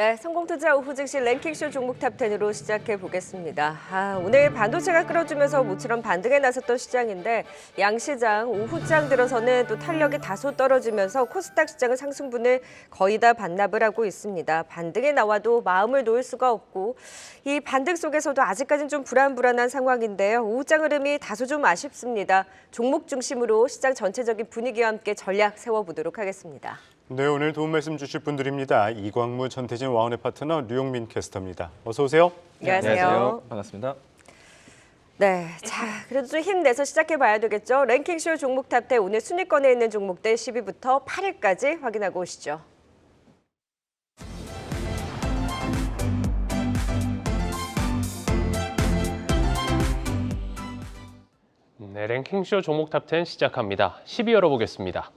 네, 성공투자 오후 즉시 랭킹쇼 종목 탑10으로 시작해 보겠습니다. 오늘 반도체가 끌어주면서 모처럼 반등에 나섰던 시장인데 양시장 오후장 들어서는 또 탄력이 다소 떨어지면서 코스닥 시장은 상승분을 거의 다 반납을 하고 있습니다. 반등에 나와도 마음을 놓을 수가 없고 이 반등 속에서도 아직까지는 좀 불안한 상황인데요. 오후장 흐름이 다소 좀 아쉽습니다. 종목 중심으로 시장 전체적인 분위기와 함께 전략 세워보도록 하겠습니다. 네, 오늘 도움 말씀 주실 분들입니다. 이광무, 전태진, 와운의 파트너 류용민 캐스터입니다. 어서 오세요. 안녕하세요. 반갑습니다. 네, 자 그래도 좀 힘내서 시작해봐야 되겠죠. 랭킹쇼 종목 탑10 오늘 순위권에 있는 종목들 10위부터 8위까지 확인하고 오시죠. 네, 랭킹쇼 종목 탑10 시작합니다. 10위 열어보겠습니다.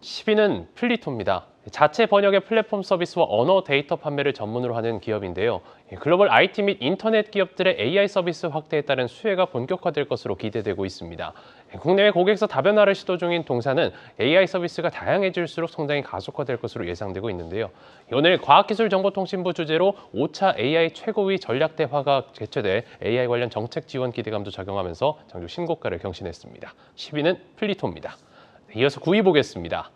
10위는 플리토입니다. 자체 번역의 플랫폼 서비스와 언어 데이터 판매를 전문으로 하는 기업인데요. 글로벌 IT 및 인터넷 기업들의 AI 서비스 확대에 따른 수혜가 본격화될 것으로 기대되고 있습니다. 국내외 고객사 다변화를 시도 중인 동사는 AI 서비스가 다양해질수록 성장이 가속화될 것으로 예상되고 있는데요. 오늘 과학기술정보통신부 주재로 5차 AI 최고위 전략대화가 개최돼 AI 관련 정책 지원 기대감도 작용하면서 장주 신고가를 경신했습니다. 10위는 플리토입니다. 이어서 9위 보겠습니다.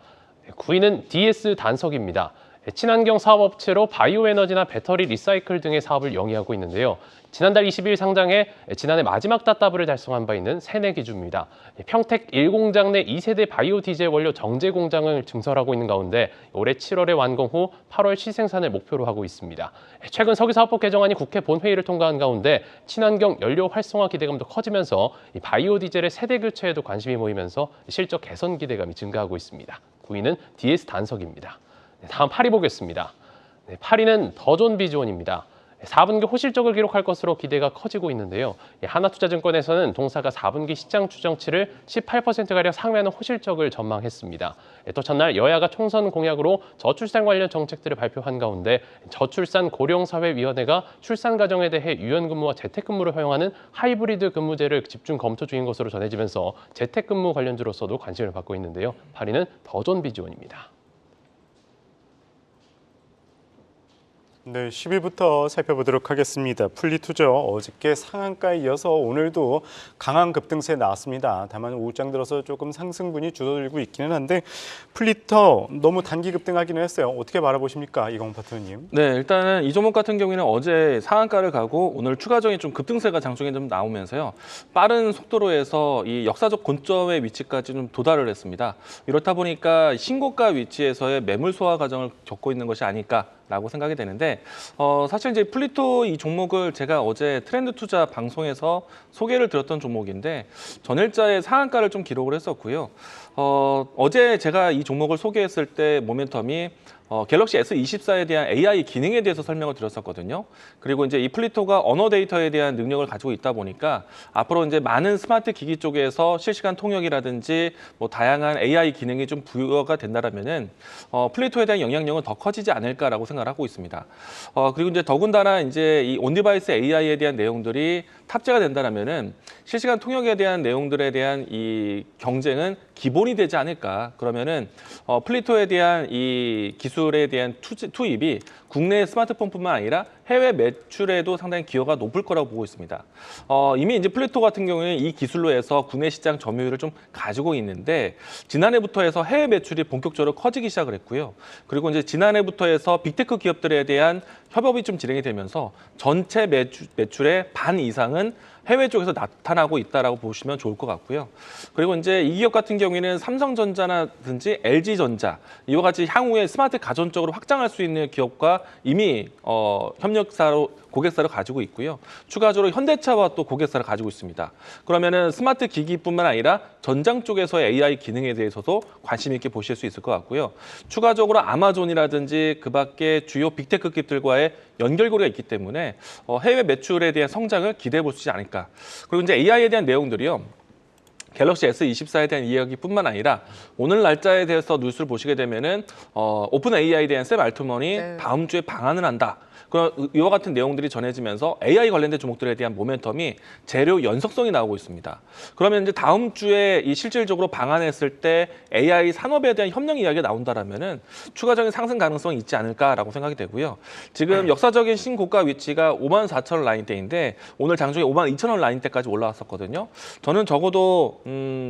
9위는 DS 단석입니다. 친환경 사업업체로 바이오에너지나 배터리 리사이클 등의 사업을 영위하고 있는데요. 지난달 20일 상장해 지난해 마지막 닷다블을 달성한 바 있는 새내기주입니다. 평택 1공장 내 2세대 바이오 디젤 원료 정제 공장을 증설하고 있는 가운데 올해 7월에 완공 후 8월 시생산을 목표로 하고 있습니다. 최근 석유사업법 개정안이 국회 본회의를 통과한 가운데 친환경 연료 활성화 기대감도 커지면서 바이오 디젤의 세대 교체에도 관심이 모이면서 실적 개선 기대감이 증가하고 있습니다. 9위는 DS 단석입니다. 다음 8위 보겠습니다. 8위는 더존 비즈원입니다. 4분기 호실적을 기록할 것으로 기대가 커지고 있는데요. 하나투자증권에서는 동사가 4분기 시장 추정치를 18%가량 상회하는 호실적을 전망했습니다. 또 첫날 여야가 총선 공약으로 저출산 관련 정책들을 발표한 가운데 저출산 고령사회위원회가 출산 가정에 대해 유연근무와 재택근무를 허용하는 하이브리드 근무제를 집중 검토 중인 것으로 전해지면서 재택근무 관련주로서도 관심을 받고 있는데요. 8위는 더존 비즈원입니다. 네, 10위부터 살펴보도록 하겠습니다. 플리투죠. 어저께 상한가에 이어서 오늘도 강한 급등세 나왔습니다. 다만 오후장 들어서 조금 상승분이 줄어들고 있기는 한데 플리터 너무 단기 급등하기는 했어요. 어떻게 바라보십니까, 이광무 파트너님? 네, 일단은 이 종목 같은 경우에는 어제 상한가를 가고 오늘 추가적인 좀 급등세가 장중에 좀 나오면서요. 빠른 속도로 해서 이 역사적 고점의 위치까지 좀 도달을 했습니다. 이렇다 보니까 신고가 위치에서의 매물 소화 과정을 겪고 있는 것이 아닐까라고 생각이 되는데 사실 이제 플리토 이 종목을 제가 어제 트렌드 투자 방송에서 소개를 드렸던 종목인데 전일자의 상한가를 좀 기록을 했었고요. 어제 제가 이 종목을 소개했을 때 모멘텀이 갤럭시 S24에 대한 AI 기능에 대해서 설명을 드렸었거든요. 그리고 이제 이 플리토가 언어 데이터에 대한 능력을 가지고 있다 보니까 앞으로 이제 많은 스마트 기기 쪽에서 실시간 통역이라든지 뭐 다양한 AI 기능이 좀 부여가 된다라면은 플리토에 대한 영향력은 더 커지지 않을까라고 생각을 하고 있습니다. 그리고 이제 더군다나 이제 이 온디바이스 AI에 대한 내용들이 탑재가 된다라면은 실시간 통역에 대한 내용들에 대한 이 경쟁은 기본이 되지 않을까. 그러면은 플리토에 대한 이 기술에 대한 투입이 국내 스마트폰뿐만 아니라 해외 매출에도 상당히 기여가 높을 거라고 보고 있습니다. 이미 이제 플리토 같은 경우에는 이 기술로 해서 국내 시장 점유율을 좀 가지고 있는데 지난해부터 해서 해외 매출이 본격적으로 커지기 시작을 했고요. 그리고 이제 지난해부터 해서 빅테크 기업들에 대한 협업이 좀 진행이 되면서 전체 매출의 반 이상은 해외 쪽에서 나타나고 있다라고 보시면 좋을 것 같고요. 그리고 이제 이 기업 같은 경우에는 삼성전자라든지 LG전자 이와 같이 향후에 스마트 가전 쪽으로 확장할 수 있는 기업과 이미 협력사로 고객사를 가지고 있고요. 추가적으로 현대차와 또 고객사를 가지고 있습니다. 그러면은 스마트 기기뿐만 아니라 전장 쪽에서의 AI 기능에 대해서도 관심 있게 보실 수 있을 것 같고요. 추가적으로 아마존이라든지 그밖에 주요 빅테크 기업들과의 연결고리가 있기 때문에 해외 매출에 대한 성장을 기대해 볼 수 있지 않을까. 그리고 이제 AI에 대한 내용들이요. 갤럭시 S24에 대한 이야기뿐만 아니라 오늘 날짜에 대해서 뉴스를 보시게 되면은 오픈 AI에 대한 샘 알트먼이 다음 주에 방한을 한다. 그런 이와 같은 내용들이 전해지면서 AI 관련된 종목들에 대한 모멘텀이 재료 연속성이 나오고 있습니다. 그러면 이제 다음 주에 이 실질적으로 방한했을 때 AI 산업에 대한 협력 이야기가 나온다라면은 추가적인 상승 가능성이 있지 않을까라고 생각이 되고요. 지금 역사적인 신고가 위치가 54,000원 라인대인데 오늘 장중에 52,000원 라인대까지 올라왔었거든요. 저는 적어도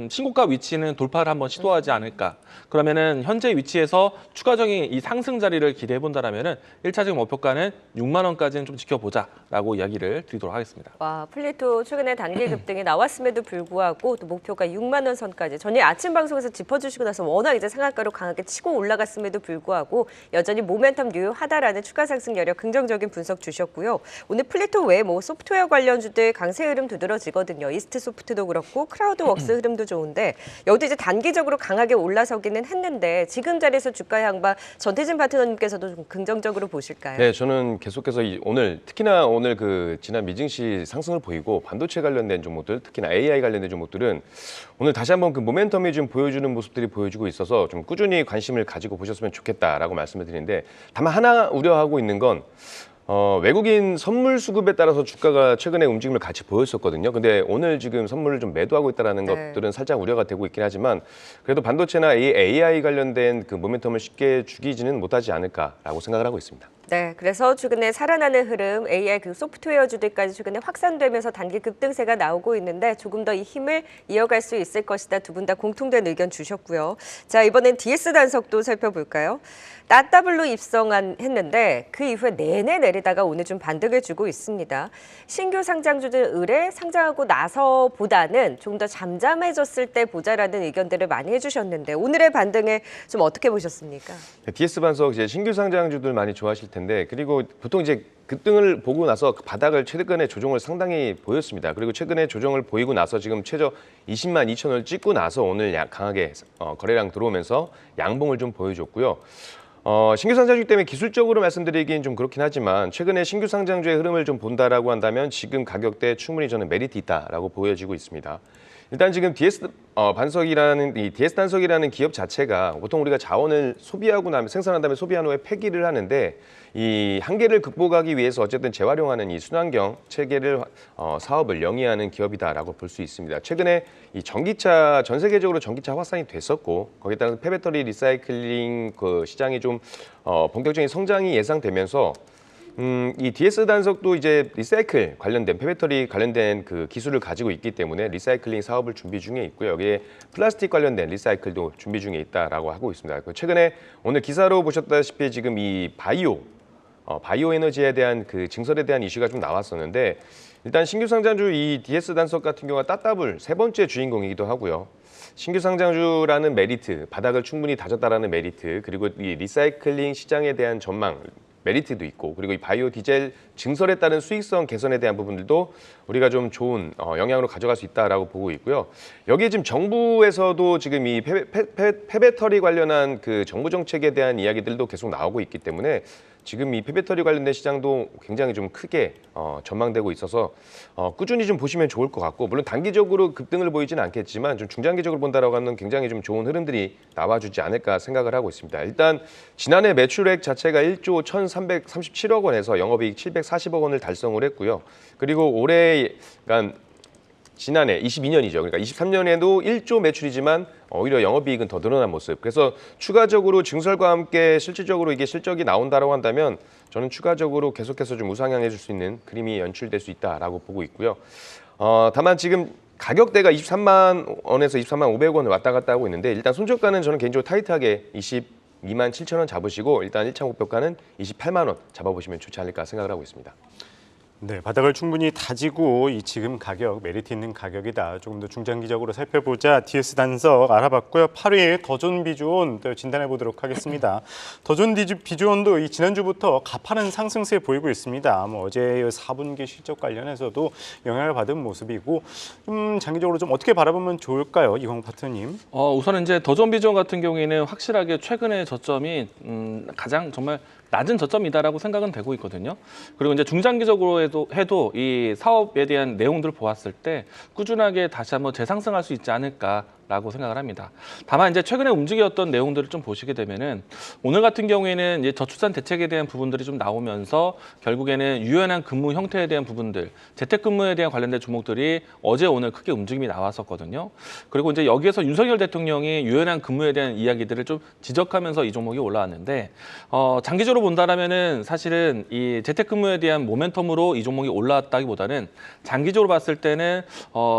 신고가 위치는 돌파를 한번 시도하지 않을까. 그러면은 현재 위치에서 추가적인 이 상승 자리를 기대해 본다라면은 1차적인 목표가는 6만 원까지는 좀 지켜보자라고 이야기를 드리도록 하겠습니다. 와, 플리토 최근에 단기 급등이 나왔음에도 불구하고 또 목표가 6만 원 선까지 전일 아침 방송에서 짚어주시고 나서 워낙 이제 상한가로 강하게 치고 올라갔음에도 불구하고 여전히 모멘텀 유효하다라는 추가 상승 여력 긍정적인 분석 주셨고요. 오늘 플리토 외에 뭐 소프트웨어 관련주들 강세 흐름 두드러지거든요. 이스트 소프트도 그렇고 크라우드웍스 흐름도 좋은데 여기도 이제 단기적으로 강하게 올라서기는 했는데 지금 자리에서 주가 향방 전태진 파트너님께서도 좀 긍정적으로 보실까요? 네, 저는 계속해서 오늘 특히나 오늘 그 지난 미증시 상승을 보이고 반도체 관련된 종목들, 특히나 AI 관련된 종목들은 오늘 다시 한번 그 모멘텀이 좀 보여주는 모습들이 보여주고 있어서 좀 꾸준히 관심을 가지고 보셨으면 좋겠다라고 말씀을 드리는데 다만 하나 우려하고 있는 건 외국인 선물 수급에 따라서 주가가 최근에 움직임을 같이 보였었거든요. 근데 오늘 지금 선물을 좀 매도하고 있다는 것들은 살짝 우려가 되고 있긴 하지만 그래도 반도체나 AI 관련된 그 모멘텀을 쉽게 죽이지는 못하지 않을까라고 생각을 하고 있습니다. 네, 그래서 최근에 살아나는 흐름 AI 그 소프트웨어주들까지 최근에 확산되면서 단기 급등세가 나오고 있는데 조금 더 이 힘을 이어갈 수 있을 것이다. 두 분 다 공통된 의견 주셨고요. 자, 이번엔 DS 단석도 살펴볼까요? 따따블로 했는데 그 이후에 내내 내리다가 오늘 좀 반등을 주고 있습니다. 신규 상장주들 의뢰 상장하고 나서보다는 좀 더 잠잠해졌을 때 보자라는 의견들을 많이 해주셨는데 오늘의 반등을 좀 어떻게 보셨습니까? DS 반석 이제 신규 상장주들 많이 좋아하실 텐데 그리고 보통 이제 급등을 보고 나서 그 바닥을 최근에 조정을 상당히 보였습니다. 그리고 최근에 조정을 보이고 나서 지금 최저 20만 2천 원을 찍고 나서 오늘 강하게 거래량 들어오면서 양봉을 좀 보여줬고요. 신규 상장주 때문에 기술적으로 말씀드리긴 좀 그렇긴 하지만 최근에 신규 상장주의 흐름을 좀 본다라고 한다면 지금 가격대에 충분히 저는 메리트 있다라고 보여지고 있습니다. 일단 지금 DS 단석이라는 기업 자체가 보통 우리가 자원을 소비하고 나면 생산한 다음에 소비한 후에 폐기를 하는데 이 한계를 극복하기 위해서 어쨌든 재활용하는 이 순환경 체계를 사업을 영위하는 기업이다라고 볼 수 있습니다. 최근에 이 전기차 전 세계적으로 전기차 확산이 됐었고 거기에 따라서 폐배터리 리사이클링 그 시장이 좀 본격적인 성장이 예상되면서 이 DS 단석도 이제 리사이클 관련된 폐배터리 관련된 그 기술을 가지고 있기 때문에 리사이클링 사업을 준비 중에 있고요. 여기에 플라스틱 관련된 리사이클도 준비 중에 있다라고 하고 있습니다. 최근에 오늘 기사로 보셨다시피 지금 이 바이오 에너지에 대한 그 증설에 대한 이슈가 좀 나왔었는데 일단 신규 상장주 이 DS 단석 같은 경우가 따따블 세 번째 주인공이기도 하고요. 신규 상장주라는 메리트, 바닥을 충분히 다졌다라는 메리트, 그리고 이 리사이클링 시장에 대한 전망 메리트도 있고 그리고 이 바이오 디젤 증설에 따른 수익성 개선에 대한 부분들도 우리가 좀 좋은 영향으로 가져갈 수 있다라고 보고 있고요. 여기에 지금 정부에서도 지금 이 폐배터리 관련한 그 정부 정책에 대한 이야기들도 계속 나오고 있기 때문에 지금 이 폐배터리 관련된 시장도 굉장히 좀 크게 전망되고 있어서 꾸준히 좀 보시면 좋을 것 같고 물론 단기적으로 급등을 보이지는 않겠지만 좀 중장기적으로 본다라고 하면 굉장히 좀 좋은 흐름들이 나와주지 않을까 생각을 하고 있습니다. 일단 지난해 매출액 자체가 1조 1,337억 원에서 영업이익 740억 원을 달성을 했고요. 그리고 올해 그러니까 지난해 22년이죠. 그러니까 23년에도 1조 매출이지만 오히려 영업이익은 더 늘어난 모습. 그래서 추가적으로 증설과 함께 실질적으로 이게 실적이 나온다라고 한다면 저는 추가적으로 계속해서 좀 우상향해줄 수 있는 그림이 연출될 수 있다라고 보고 있고요. 다만 지금 가격대가 23만 원에서 23만 500원을 왔다 갔다 하고 있는데 일단 손절가는 저는 개인적으로 타이트하게 22만 7천 원 잡으시고 일단 1차 목표가는 28만 원 잡아보시면 좋지 않을까 생각을 하고 있습니다. 네, 바닥을 충분히 다지고 이 지금 가격 메리트 있는 가격이다. 조금 더 중장기적으로 살펴보자. DS 단석 알아봤고요. 8위 더존 비주온 또 진단해 보도록 하겠습니다. 더존 비주온도 이 지난주부터 가파른 상승세 보이고 있습니다. 어제 4분기 실적 관련해서도 영향을 받은 모습이고 장기적으로 좀 어떻게 바라보면 좋을까요, 이광 파트너님? 우선 이제 더존 비주온 같은 경우에는 확실하게 최근의 저점이 가장 정말 낮은 저점이다라고 생각은 되고 있거든요. 그리고 이제 중장기적으로 해도 이 사업에 대한 내용들을 보았을 때 꾸준하게 다시 한번 재상승할 수 있지 않을까 라고 생각을 합니다. 다만 이제 최근에 움직였던 내용들을 좀 보시게 되면은 오늘 같은 경우에는 이제 저출산 대책에 대한 부분들이 좀 나오면서 결국에는 유연한 근무 형태에 대한 부분들, 재택근무에 대한 관련된 종목들이 어제 오늘 크게 움직임이 나왔었거든요. 그리고 이제 여기에서 윤석열 대통령이 유연한 근무에 대한 이야기들을 좀 지적하면서 이 종목이 올라왔는데 장기적으로 본다라면은 사실은 이 재택근무에 대한 모멘텀으로 이 종목이 올라왔다기보다는 장기적으로 봤을 때는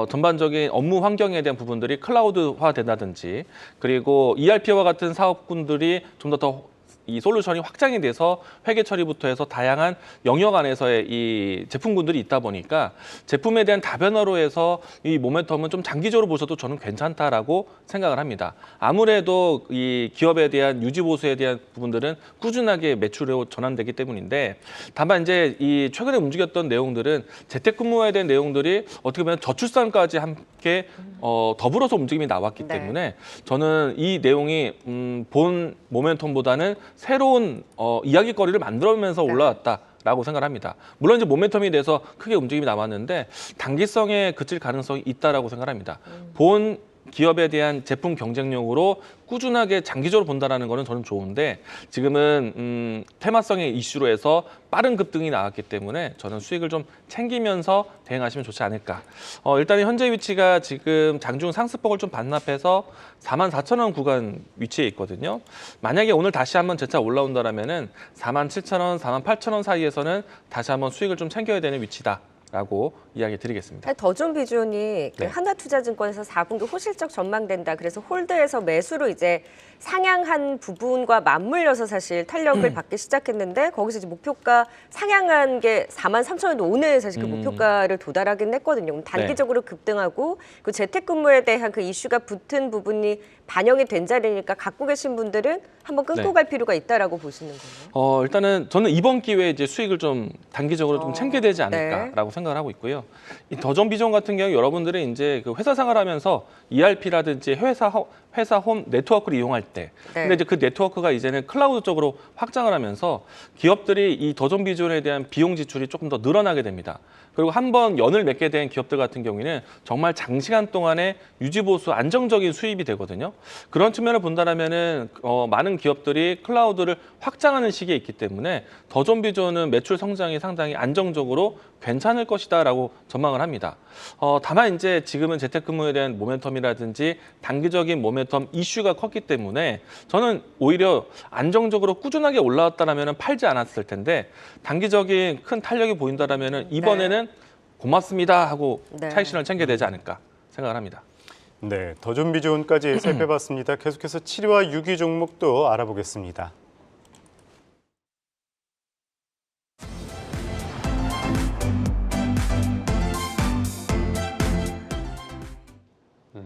전반적인 업무 환경에 대한 부분들이 클라우드화 된다든지 그리고 ERP와 같은 사업군들이 좀 더 이 솔루션이 확장이 돼서 회계 처리부터 해서 다양한 영역 안에서의 이 제품군들이 있다 보니까 제품에 대한 다변화로 해서 이 모멘텀은 좀 장기적으로 보셔도 저는 괜찮다라고 생각을 합니다. 아무래도 이 기업에 대한 유지 보수에 대한 부분들은 꾸준하게 매출로 전환되기 때문인데 다만 이제 이 최근에 움직였던 내용들은 재택근무에 대한 내용들이 어떻게 보면 저출산까지 함께 더불어서 움직임이 나왔기 네. 때문에 저는 이 내용이 본 모멘텀보다는 새로운 이야기거리를 만들어면서 올라왔다라고 생각을 합니다. 물론 이제 모멘텀이 돼서 크게 움직임이 남았는데 단기성에 그칠 가능성이 있다라고 생각을 합니다. 본 기업에 대한 제품 경쟁력으로 꾸준하게 장기적으로 본다라는 거는 저는 좋은데 지금은 테마성의 이슈로 해서 빠른 급등이 나왔기 때문에 저는 수익을 좀 챙기면서 대응하시면 좋지 않을까. 일단 현재 위치가 지금 장중 상승폭을 좀 반납해서 44,000원 구간 위치에 있거든요. 만약에 오늘 다시 한번 재차 올라온다라면은 47,000원, 48,000원 사이에서는 다시 한번 수익을 좀 챙겨야 되는 위치다. 라고 이야기 드리겠습니다. 더존 비전이 그 네. 하나투자증권에서 4분기 호실적 전망된다. 그래서 홀드에서 매수로 이제 상향한 부분과 맞물려서 사실 탄력을 받기 시작했는데 거기서 이제 목표가 상향한 게 43,000원도 오늘 사실 그 목표가를 도달하긴 했거든요. 그럼 단기적으로 급등하고 그 재택근무에 대한 그 이슈가 붙은 부분이 반영이 된 자리니까 갖고 계신 분들은 한번 끊고 네. 갈 필요가 있다라고 보시는 거예요. 일단은 저는 이번 기회에 이제 수익을 좀 단기적으로 좀 챙겨야 되지 않을까라고 네. 생각을 하고 있고요. 이 더존 비전 같은 경우 여러분들이 이제 그 회사 생활하면서 ERP라든지 회사 홈 네트워크를 이용할 때, 네. 근데 이제 그 네트워크가 이제는 클라우드 쪽으로 확장을 하면서 기업들이 이 더존 비전에 대한 비용 지출이 조금 더 늘어나게 됩니다. 그리고 한번 연을 맺게 된 기업들 같은 경우에는 정말 장시간 동안에 유지보수 안정적인 수입이 되거든요. 그런 측면을 본다라면은 많은 기업들이 클라우드를 확장하는 시기에 있기 때문에 더존 비전은 매출 성장이 상당히 안정적으로 괜찮을 것이다라고 전망을 합니다. 다만 이제 지금은 재택근무에 대한 모멘텀이라든지 단기적인 모멘텀 이슈가 컸기 때문에 저는 오히려 안정적으로 꾸준하게 올라왔다라면 팔지 않았을 텐데 단기적인 큰 탄력이 보인다라면 이번에는 고맙습니다 하고 네. 차익 실현을 챙겨야 되지 않을까 생각을 합니다. 네, 더존 비전까지 살펴봤습니다. 계속해서 7위와 6위 종목도 알아보겠습니다.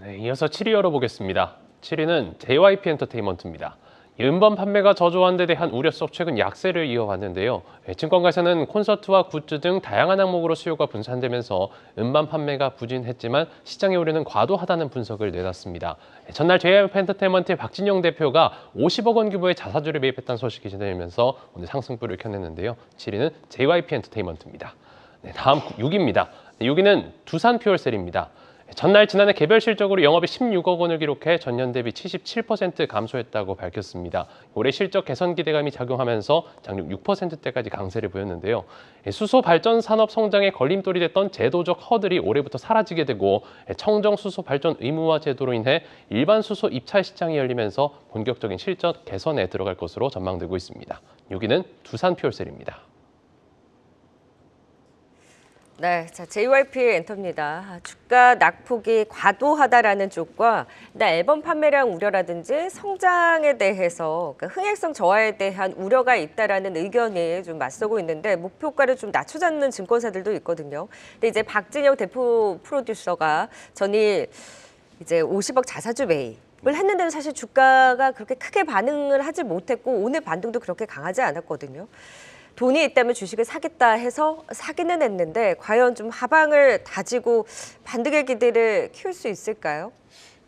네, 이어서 7위 열어보겠습니다. 7위는 JYP 엔터테인먼트입니다. 음반 판매가 저조한 데 대한 우려 속 최근 약세를 이어왔는데요. 증권가에서는 콘서트와 굿즈 등 다양한 항목으로 수요가 분산되면서 음반 판매가 부진했지만 시장의 우려는 과도하다는 분석을 내놨습니다. 전날 JYP 엔터테인먼트의 박진영 대표가 50억 원 규모의 자사주를 매입했다는 소식이 전해지면서 오늘 상승불을 켜냈는데요. 7위는 JYP 엔터테인먼트입니다. 네, 다음 6위입니다. 6위는 두산 퓨얼셀입니다. 전날 지난해 개별 실적으로 영업이 16억 원을 기록해 전년 대비 77% 감소했다고 밝혔습니다. 올해 실적 개선 기대감이 작용하면서 작년 6%대까지 강세를 보였는데요. 수소 발전 산업 성장에 걸림돌이 됐던 제도적 허들이 올해부터 사라지게 되고 청정 수소 발전 의무화 제도로 인해 일반 수소 입찰 시장이 열리면서 본격적인 실적 개선에 들어갈 것으로 전망되고 있습니다. 6위는 두산 퓨얼셀입니다. 네, 자 JYP 엔터입니다. 주가 낙폭이 과도하다라는 쪽과 앨범 판매량 우려라든지 성장에 대해서 흥행성 저하에 대한 우려가 있다라는 의견이 좀 맞서고 있는데 목표가를 좀 낮춰잡는 증권사들도 있거든요. 근데 이제 박진영 대표 프로듀서가 전일 이제 50억 자사주 매입을 했는데도 사실 주가가 그렇게 크게 반응을 하지 못했고 오늘 반등도 그렇게 강하지 않았거든요. 돈이 있다면 주식을 사겠다 해서 사기는 했는데 과연 좀 하방을 다지고 반등의 기대를 키울 수 있을까요?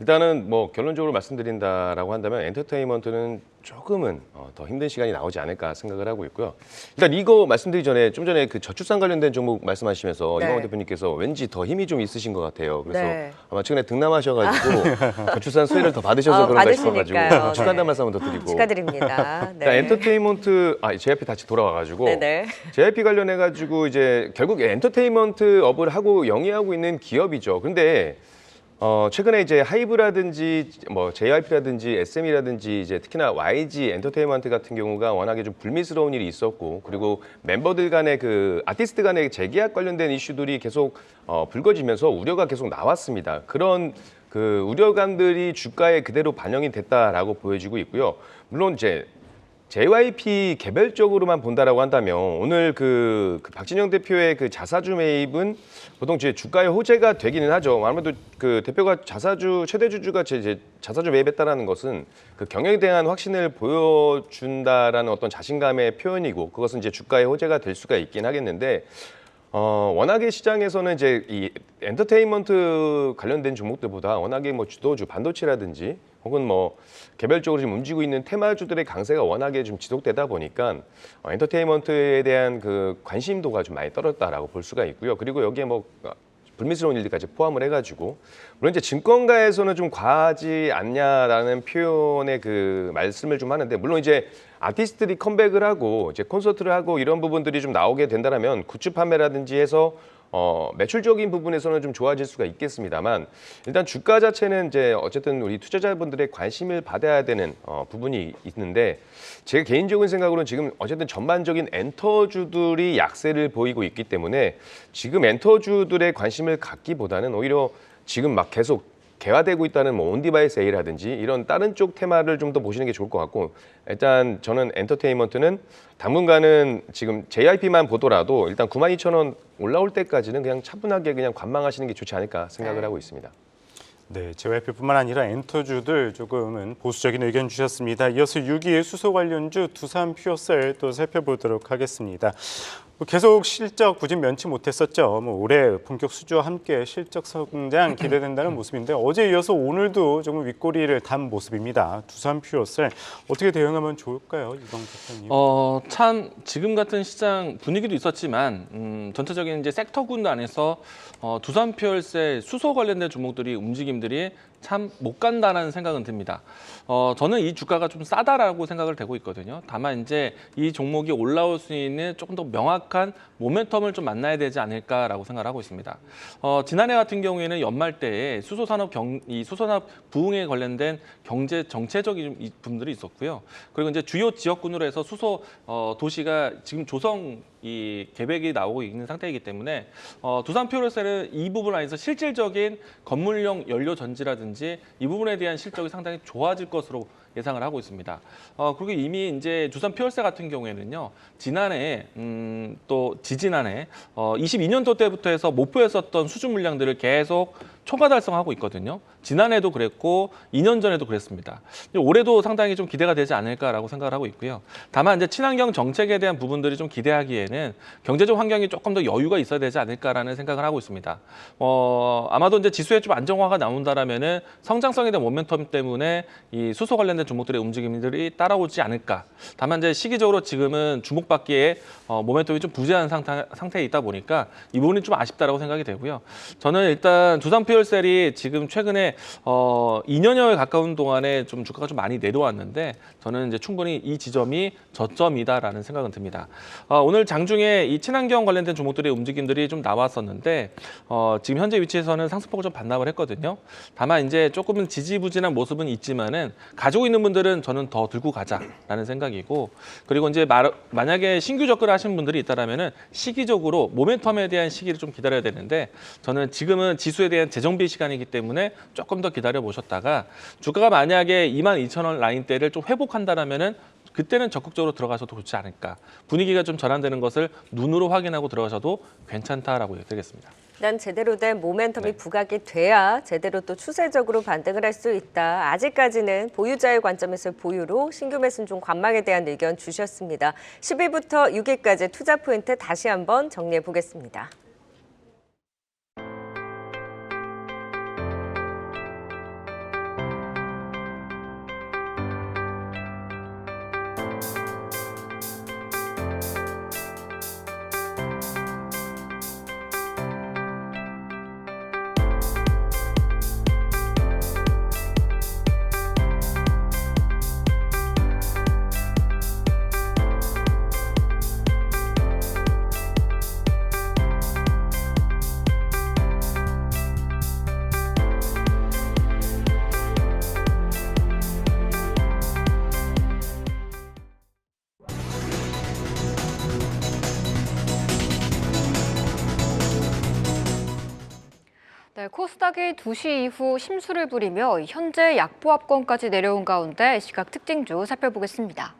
일단은 뭐 결론적으로 말씀드린다라고 한다면 엔터테인먼트는 조금은 더 힘든 시간이 나오지 않을까 생각을 하고 있고요. 일단 이거 말씀드리기 전에 좀 전에 그 저출산 관련된 종목 말씀하시면서 네. 이광호 대표님께서 왠지 더 힘이 좀 있으신 것 같아요. 그래서 네. 아마 최근에 등남하셔가지고 저출산 수혜를 더 받으셔서 그런가 싶어가지고 받으시니까요. 축하한다는 네. 말씀 한번 더 드리고. 축하드립니다. 네. 일단 엔터테인먼트 JYP 다시 돌아와가지고 네네. JYP 관련해가지고 이제 결국 엔터테인먼트 업을 하고 영위하고 있는 기업이죠. 근데 최근에 이제 하이브라든지 뭐 JYP라든지 SM이라든지 이제 특히나 YG 엔터테인먼트 같은 경우가 워낙에 좀 불미스러운 일이 있었고 그리고 멤버들 간의 그 아티스트 간의 재계약 관련된 이슈들이 계속 불거지면서 우려가 계속 나왔습니다. 그런 그 우려감들이 주가에 그대로 반영이 됐다라고 보여지고 있고요. 물론 이제 JYP 개별적으로만 본다라고 한다면 오늘 그 박진영 대표의 그 자사주 매입은 보통 제 주가의 호재가 되기는 하죠. 아무래도 그 대표가 자사주 최대 주주가 제 자사주 매입했다라는 것은 그 경영에 대한 확신을 보여준다라는 어떤 자신감의 표현이고 그것은 이제 주가의 호재가 될 수가 있긴 하겠는데 워낙에 시장에서는 이제 이 엔터테인먼트 관련된 종목들보다 워낙에 뭐 주도주 반도체라든지 혹은 뭐 개별적으로 지금 움직이고 있는 테마주들의 강세가 워낙에 좀 지속되다 보니까 엔터테인먼트에 대한 그 관심도가 좀 많이 떨어졌다라고 볼 수가 있고요. 그리고 여기에 뭐 불미스러운 일들까지 포함을 해가지고 물론 이제 증권가에서는 좀 과하지 않냐라는 표현의 그 말씀을 좀 하는데 물론 이제 아티스트들이 컴백을 하고 이제 콘서트를 하고 이런 부분들이 좀 나오게 된다면 굿즈 판매라든지 해서 매출적인 부분에서는 좀 좋아질 수가 있겠습니다만 일단 주가 자체는 이제 어쨌든 우리 투자자분들의 관심을 받아야 되는 부분이 있는데 제 개인적인 생각으로는 지금 어쨌든 전반적인 엔터주들이 약세를 보이고 있기 때문에 지금 엔터주들의 관심을 갖기보다는 오히려 지금 막 계속 개화되고 있다는 뭐 온디바이스 A라든지 이런 다른 쪽 테마를 좀 더 보시는 게 좋을 것 같고 일단 저는 엔터테인먼트는 당분간은 지금 JYP만 보더라도 일단 92,000원 올라올 때까지는 그냥 차분하게 그냥 관망하시는 게 좋지 않을까 생각을 하고 있습니다. 네, JYP뿐만 아니라 엔터주들 조금은 보수적인 의견 주셨습니다. 이어서 6위의 수소 관련주 두산 퓨어셀 또 살펴보도록 하겠습니다. 계속 실적 부진 면치 못했었죠. 뭐 올해 본격 수주와 함께 실적 성장 기대된다는 모습인데 어제 이어서 오늘도 조금 윗꼬리를 단 모습입니다. 두산 퓨어셀 어떻게 대응하면 좋을까요, 이광 대표님? 참 지금 같은 시장 분위기도 있었지만 전체적인 이제 섹터군 안에서 두산 퓨얼셀 수소 관련된 종목들이 움직임들이 참 못 간다는 생각은 듭니다. 저는 이 주가가 좀 싸다라고 생각을 되고 있거든요. 다만 이제 이 종목이 올라올 수 있는 조금 더 명확한 모멘텀을 좀 만나야 되지 않을까라고 생각을 하고 있습니다. 지난해 같은 경우에는 연말 때에 수소산업 부흥에 관련된 경제 정체적인 부분들이 있었고요. 그리고 이제 주요 지역군으로 해서 수소 도시가 지금 조성 이 계획이 나오고 있는 상태이기 때문에 두산 퓨어셀은 이 부분 안에서 실질적인 건물용 연료 전지라든지 이 부분에 대한 실적이 상당히 좋아질 것으로 예상을 하고 있습니다. 그리고 이미 이제 두산 퓨어셀 같은 경우에는요, 지난해 또 지지난해 22년도 때부터 해서 목표했었던 수주 물량들을 계속 초과 달성하고 있거든요. 지난해도 그랬고 2년 전에도 그랬습니다. 올해도 상당히 좀 기대가 되지 않을까라고 생각을 하고 있고요. 다만 이제 친환경 정책에 대한 부분들이 좀 기대하기에는 경제적 환경이 조금 더 여유가 있어야 되지 않을까라는 생각을 하고 있습니다. 아마도 이제 지수에 좀 안정화가 나온다라면은 성장성에 대한 모멘텀 때문에 이 수소 관련된 종목들의 움직임들이 따라오지 않을까. 다만 이제 시기적으로 지금은 주목받기에 모멘텀이 좀 부재한 상태에 있다 보니까 이 부분이 좀 아쉽다라고 생각이 되고요. 저는 일단 두산 퓨어셀이 지금 최근에 2년여에 가까운 동안에 좀 주가가 좀 많이 내려왔는데 저는 이제 충분히 이 지점이 저점이다라는 생각은 듭니다. 오늘 장중에 이 친환경 관련된 종목들의 움직임들이 좀 나왔었는데 지금 현재 위치에서는 상승폭을 좀 반납을 했거든요. 다만 이제 조금은 지지부진한 모습은 있지만은 가지고 있는 분들은 저는 더 들고 가자라는 생각이고 그리고 이제 만약에 신규 접근을 하신 분들이 있다라면은 시기적으로 모멘텀에 대한 시기를 좀 기다려야 되는데 저는 지금은 지수에 대한 재정비 시간이기 때문에 조금 더 기다려 보셨다가 주가가 만약에 22,000원 라인대를 좀 회복한다라면은 그때는 적극적으로 들어가셔도 좋지 않을까. 분위기가 좀 전환되는 것을 눈으로 확인하고 들어가셔도 괜찮다라고 얘기드리겠습니다. 일단 제대로 된 모멘텀이 부각이 돼야 제대로 또 추세적으로 반등을 할 수 있다. 아직까지는 보유자의 관점에서 보유로 신규 매수중 관망에 대한 의견 주셨습니다. 10위부터 6위까지 투자 포인트 다시 한번 정리해 보겠습니다. 네, 코스닥이 2시 이후 심수를 부리며 현재 약보합권까지 내려온 가운데 시각 특징주 살펴보겠습니다.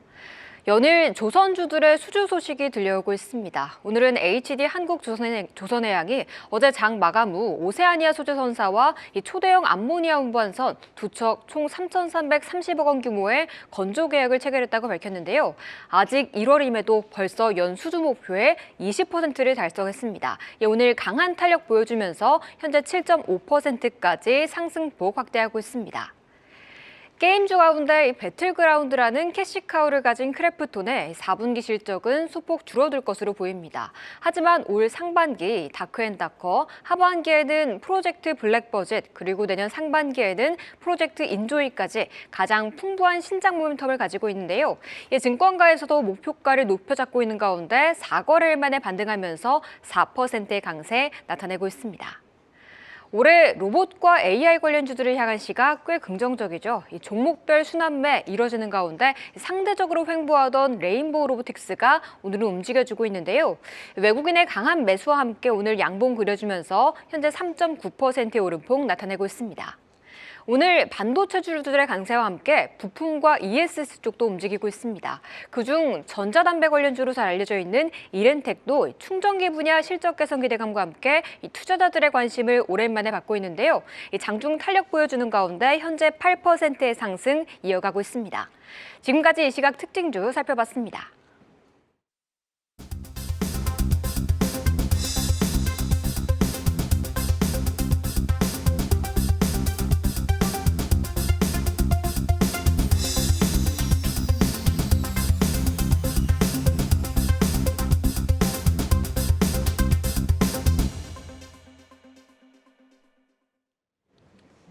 연일 조선주들의 수주 소식이 들려오고 있습니다. 오늘은 HD 한국조선해양이 어제 장 마감 후 오세아니아 소재선사와 초대형 암모니아 운반선 두 척 총 3,330억 원 규모의 건조 계약을 체결했다고 밝혔는데요. 아직 1월임에도 벌써 연 수주 목표의 20%를 달성했습니다. 오늘 강한 탄력 보여주면서 현재 7.5%까지 상승폭 확대하고 있습니다. 게임주 가운데 배틀그라운드라는 캐시카우를 가진 크래프톤의 4분기 실적은 소폭 줄어들 것으로 보입니다. 하지만 올 상반기 다크앤다커, 하반기에는 프로젝트 블랙버짓, 그리고 내년 상반기에는 프로젝트 인조이까지 가장 풍부한 신작 모멘텀을 가지고 있는데요. 증권가에서도 목표가를 높여 잡고 있는 가운데 4거래일 만에 반등하면서 4%의 강세 나타내고 있습니다. 올해 로봇과 AI 관련주들을 향한 시각 꽤 긍정적이죠. 종목별 순환매 이뤄지는 가운데 상대적으로 횡보하던 레인보우 로보틱스가 오늘은 움직여주고 있는데요. 외국인의 강한 매수와 함께 오늘 양봉 그려주면서 현재 3.9%의 오름폭 나타내고 있습니다. 오늘 반도체주들의 강세와 함께 부품과 ESS 쪽도 움직이고 있습니다. 그중 전자담배 관련주로 잘 알려져 있는 이렌텍도 충전기 분야 실적 개선 기대감과 함께 투자자들의 관심을 오랜만에 받고 있는데요. 장중 탄력 보여주는 가운데 현재 8%의 상승 이어가고 있습니다. 지금까지 이 시각 특징주 살펴봤습니다.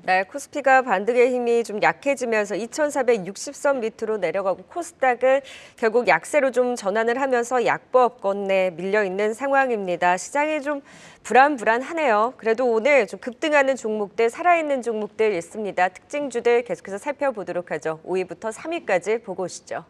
네, 코스피가 반등의 힘이 좀 약해지면서 2,460선 밑으로 내려가고 코스닥은 결국 약세로 좀 전환을 하면서 약보합권 내 밀려 있는 상황입니다. 시장이 좀 불안하네요. 그래도 오늘 좀 급등하는 종목들, 살아있는 종목들 있습니다. 특징주들 계속해서 살펴보도록 하죠. 5위부터 3위까지 보고 오시죠.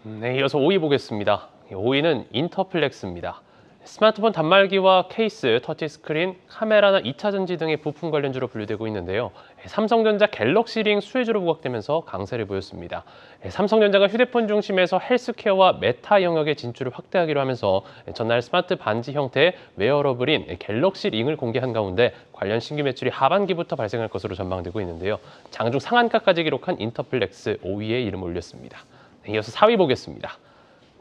네, 이어서 5위 보겠습니다. 5위는 인터플렉스입니다. 스마트폰 단말기와 케이스, 터치스크린, 카메라나 2차 전지 등의 부품 관련주로 분류되고 있는데요. 삼성전자 갤럭시 링 수혜주로 부각되면서 강세를 보였습니다. 삼성전자가 휴대폰 중심에서 헬스케어와 메타 영역의 진출을 확대하기로 하면서 전날 스마트 반지 형태의 웨어러블인 갤럭시 링을 공개한 가운데 관련 신규 매출이 하반기부터 발생할 것으로 전망되고 있는데요. 장중 상한가까지 기록한 인터플렉스 5위에 이름을 올렸습니다. 이어서 4위 보겠습니다.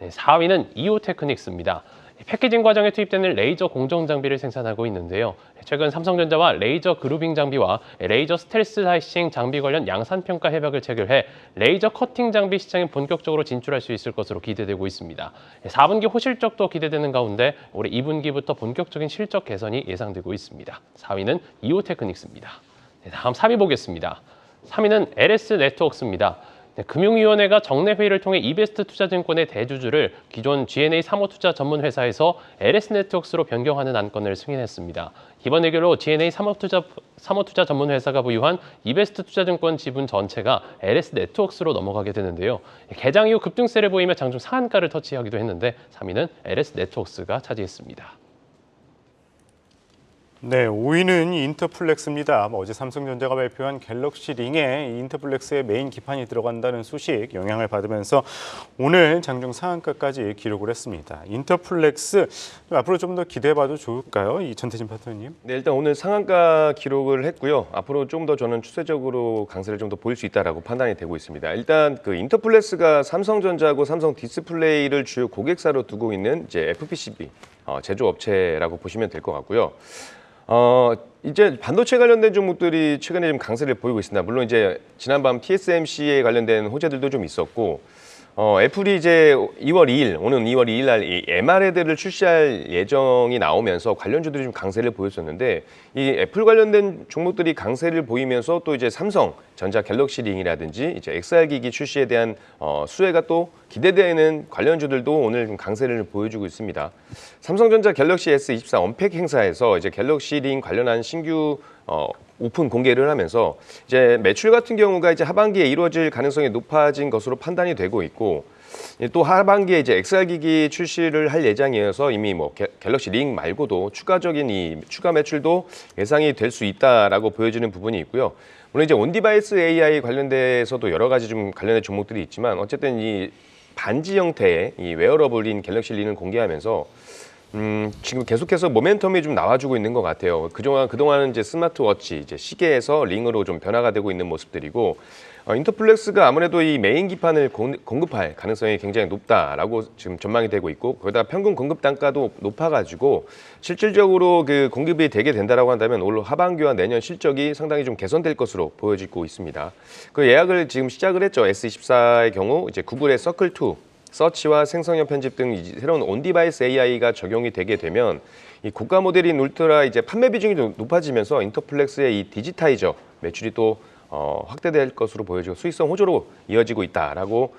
4위는 이오테크닉스입니다. 패키징 과정에 투입되는 레이저 공정 장비를 생산하고 있는데요. 최근 삼성전자와 레이저 그루빙 장비와 레이저 스텔스 다이싱 장비 관련 양산평가 협약을 체결해 레이저 커팅 장비 시장에 본격적으로 진출할 수 있을 것으로 기대되고 있습니다. 4분기 호실적도 기대되는 가운데 올해 2분기부터 본격적인 실적 개선이 예상되고 있습니다. 4위는 이오테크닉스입니다. 다음 3위 보겠습니다. 3위는 LS 네트워크스입니다. 금융위원회가 정례 회의를 통해 이베스트 투자증권의 대주주를 기존 G&A 사모투자 전문 회사에서 LS 네트워크스로 변경하는 안건을 승인했습니다. 이번 의결로 G&A 사모투자 전문 회사가 보유한 이베스트 투자증권 지분 전체가 LS 네트워크스로 넘어가게 되는데요. 개장 이후 급등세를 보이며 장중 상한가를 터치하기도 했는데 3위는 LS 네트워크스가 차지했습니다. 네, 5위는 인터플렉스입니다. 어제 삼성전자가 발표한 갤럭시 링에 인터플렉스의 메인 기판이 들어간다는 소식 영향을 받으면서 오늘 장중 상한가까지 기록을 했습니다. 인터플렉스 앞으로 좀 더 기대해봐도 좋을까요? 이 전태진 파트너님. 네, 일단 오늘 상한가 기록을 했고요. 앞으로 좀 더 저는 추세적으로 강세를 좀 더 보일 수 있다라고 판단이 되고 있습니다. 일단 그 인터플렉스가 삼성전자하고 삼성 디스플레이를 주요 고객사로 두고 있는 이제 FPCB 제조업체라고 보시면 될 것 같고요. 이제 반도체 관련된 종목들이 최근에 좀 강세를 보이고 있습니다. 물론 이제 지난밤 TSMC에 관련된 호재들도 좀 있었고, 애플이 이제 2월 2일, 오는 2월 2일 날 이 MRAD를 출시할 예정이 나오면서 관련주들이 좀 강세를 보였었는데, 이 애플 관련된 종목들이 강세를 보이면서 또 이제 삼성 전자 갤럭시 링이라든지 이제 XR 기기 출시에 대한 수혜가 또 기대되는 관련주들도 오늘 좀 강세를 보여주고 있습니다. 삼성전자 갤럭시 S24 언팩 행사에서 이제 갤럭시 링 관련한 신규 오픈 공개를 하면서 이제 매출 같은 경우가 이제 하반기에 이루어질 가능성이 높아진 것으로 판단이 되고 있고, 또 하반기에 이제 XR 기기 출시를 할 예정이어서 이미 뭐 갤럭시 링 말고도 추가적인 이 추가 매출도 예상이 될 수 있다라고 보여지는 부분이 있고요. 물론 이제 온디바이스 AI 관련돼서도 여러 가지 좀 관련된 종목들이 있지만 어쨌든 이 반지 형태의 이 웨어러블인 갤럭시 링을 공개하면서 지금 계속해서 모멘텀이 좀 나와주고 있는 것 같아요. 그동안은 이제 스마트워치, 이제 시계에서 링으로 좀 변화가 되고 있는 모습들이고, 인터플렉스가 아무래도 이 메인 기판을 공급할 가능성이 굉장히 높다라고 지금 전망이 되고 있고, 거기다 평균 공급 단가도 높아가지고 실질적으로 그 공급이 되게 된다라고 한다면 올 하반기와 내년 실적이 상당히 좀 개선될 것으로 보여지고 있습니다. 그 예약을 지금 시작을 했죠. S24의 경우 이제 구글의 서클2 서치와 생성형 편집 등 새로운 온디바이스 AI가 적용이 되게 되면 이 고가 모델인 울트라 이제 판매 비중이 높아지면서 인터플렉스의 이 디지타이저 매출이 또 확대될 것으로 보여지고 수익성 호조로 이어지고 있다라고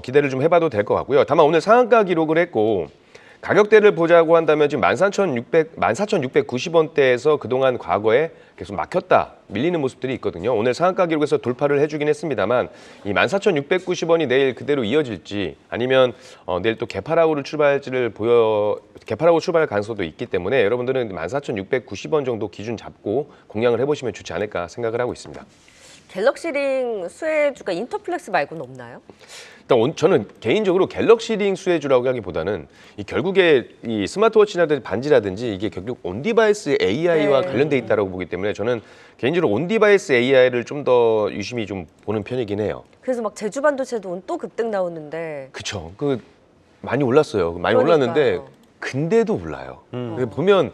기대를 좀 해봐도 될 것 같고요. 다만 오늘 상한가 기록을 했고 가격대를 보자고 한다면 지금 14,690원대에서 그동안 과거에 계속 막혔다, 밀리는 모습들이 있거든요. 오늘 상한가 기록에서 돌파를 해주긴 했습니다만 이 14,690원이 내일 그대로 이어질지 아니면 내일 또 개파락으로 출발할 가능성도 있기 때문에 여러분들은 14,690원 정도 기준 잡고 공략을 해보시면 좋지 않을까 생각을 하고 있습니다. 갤럭시 링 수혜주가 인터플렉스 말고는 없나요? 일단 저는 개인적으로 갤럭시 링 수혜주라고 하기보다는 이 결국에 이 스마트워치라든지 반지라든지 이게 결국 온디바이스 AI와 네. 관련돼 있다고 보기 때문에 저는 개인적으로 온디바이스 AI를 좀 더 유심히 좀 보는 편이긴 해요. 그래서 막 제주 반도체도 오늘 또 급등 나오는데 그렇죠. 많이 올랐어요. 많이 그러니까요. 올랐는데 근데도 올라요. 보면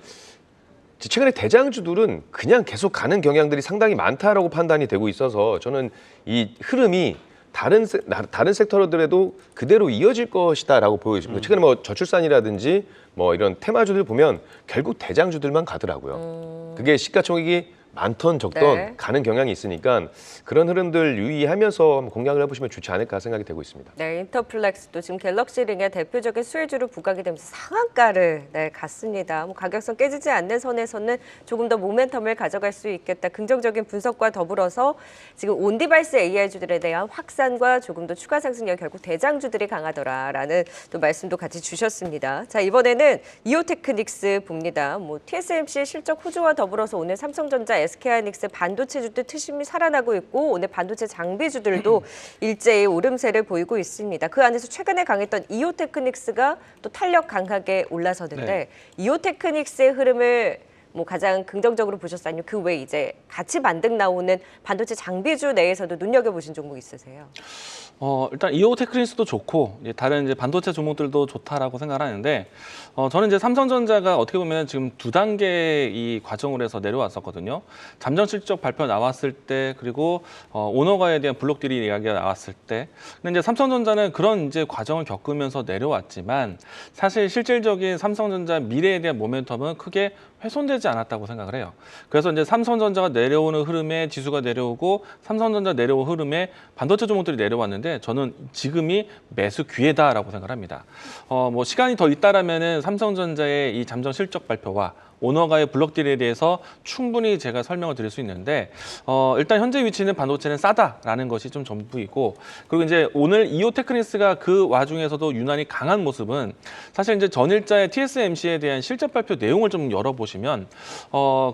최근에 대장주들은 그냥 계속 가는 경향들이 상당히 많다라고 판단이 되고 있어서 저는 이 흐름이 다른 섹터들에도 그대로 이어질 것이다라고 보여집니다. 최근에 뭐 저출산이라든지 뭐 이런 테마주들 보면 결국 대장주들만 가더라고요. 그게 시가총액이 많던 적던 네. 가는 경향이 있으니까 그런 흐름들 유의하면서 한번 공략을 해보시면 좋지 않을까 생각이 되고 있습니다. 네, 인터플렉스도 지금 갤럭시 링의 대표적인 수혜주로 부각이 되면서 상한가를 갔습니다. 뭐 가격선 깨지지 않는 선에서는 조금 더 모멘텀을 가져갈 수 있겠다. 긍정적인 분석과 더불어서 지금 온디바이스 AI주들에 대한 확산과 조금 더 추가 상승력 결국 대장주들이 강하더라라는 또 말씀도 같이 주셨습니다. 자, 이번에는 이오테크닉스 봅니다. 뭐 TSMC 실적 호조와 더불어서 오늘 삼성전자, SK하이닉스 반도체주들 투심이 살아나고 있고 오늘 반도체 장비주들도 일제히 오름세를 보이고 있습니다. 그 안에서 최근에 강했던 이오테크닉스가 또 탄력 강하게 올라서는데 네. 이오테크닉스의 흐름을 뭐 가장 긍정적으로 보셨어요? 아니면 그 외에 이제 같이 반등 나오는 반도체 장비주 내에서도 눈여겨보신 종목 있으세요? 일단 이오테크닉스도 좋고 다른 이제 반도체 종목들도 좋다라고 생각하는데 저는 이제 삼성전자가 어떻게 보면 지금 두 단계 이 과정을 해서 내려왔었거든요. 잠정 실적 발표 나왔을 때 그리고 오너가에 대한 블록딜이 이야기가 나왔을 때. 근데 이제 삼성전자는 그런 이제 과정을 겪으면서 내려왔지만 사실 실질적인 삼성전자 미래에 대한 모멘텀은 크게 훼손되지 않았다고 생각을 해요. 그래서 이제 삼성전자가 내려오는 흐름에 지수가 내려오고 삼성전자 내려오는 흐름에 반도체 종목들이 내려왔는데 저는 지금이 매수 기회다라고 생각합니다. 뭐 시간이 더 있다라면은 삼성전자의 이 잠정 실적 발표와 오너가의 블록딜에 대해서 충분히 제가 설명을 드릴 수 있는데 일단 현재 위치는 반도체는 싸다라는 것이 좀 전부이고 그리고 이제 오늘 이오테크닉스가 그 와중에서도 유난히 강한 모습은 사실 이제 전일자의 TSMC에 대한 실적 발표 내용을 좀 열어보시면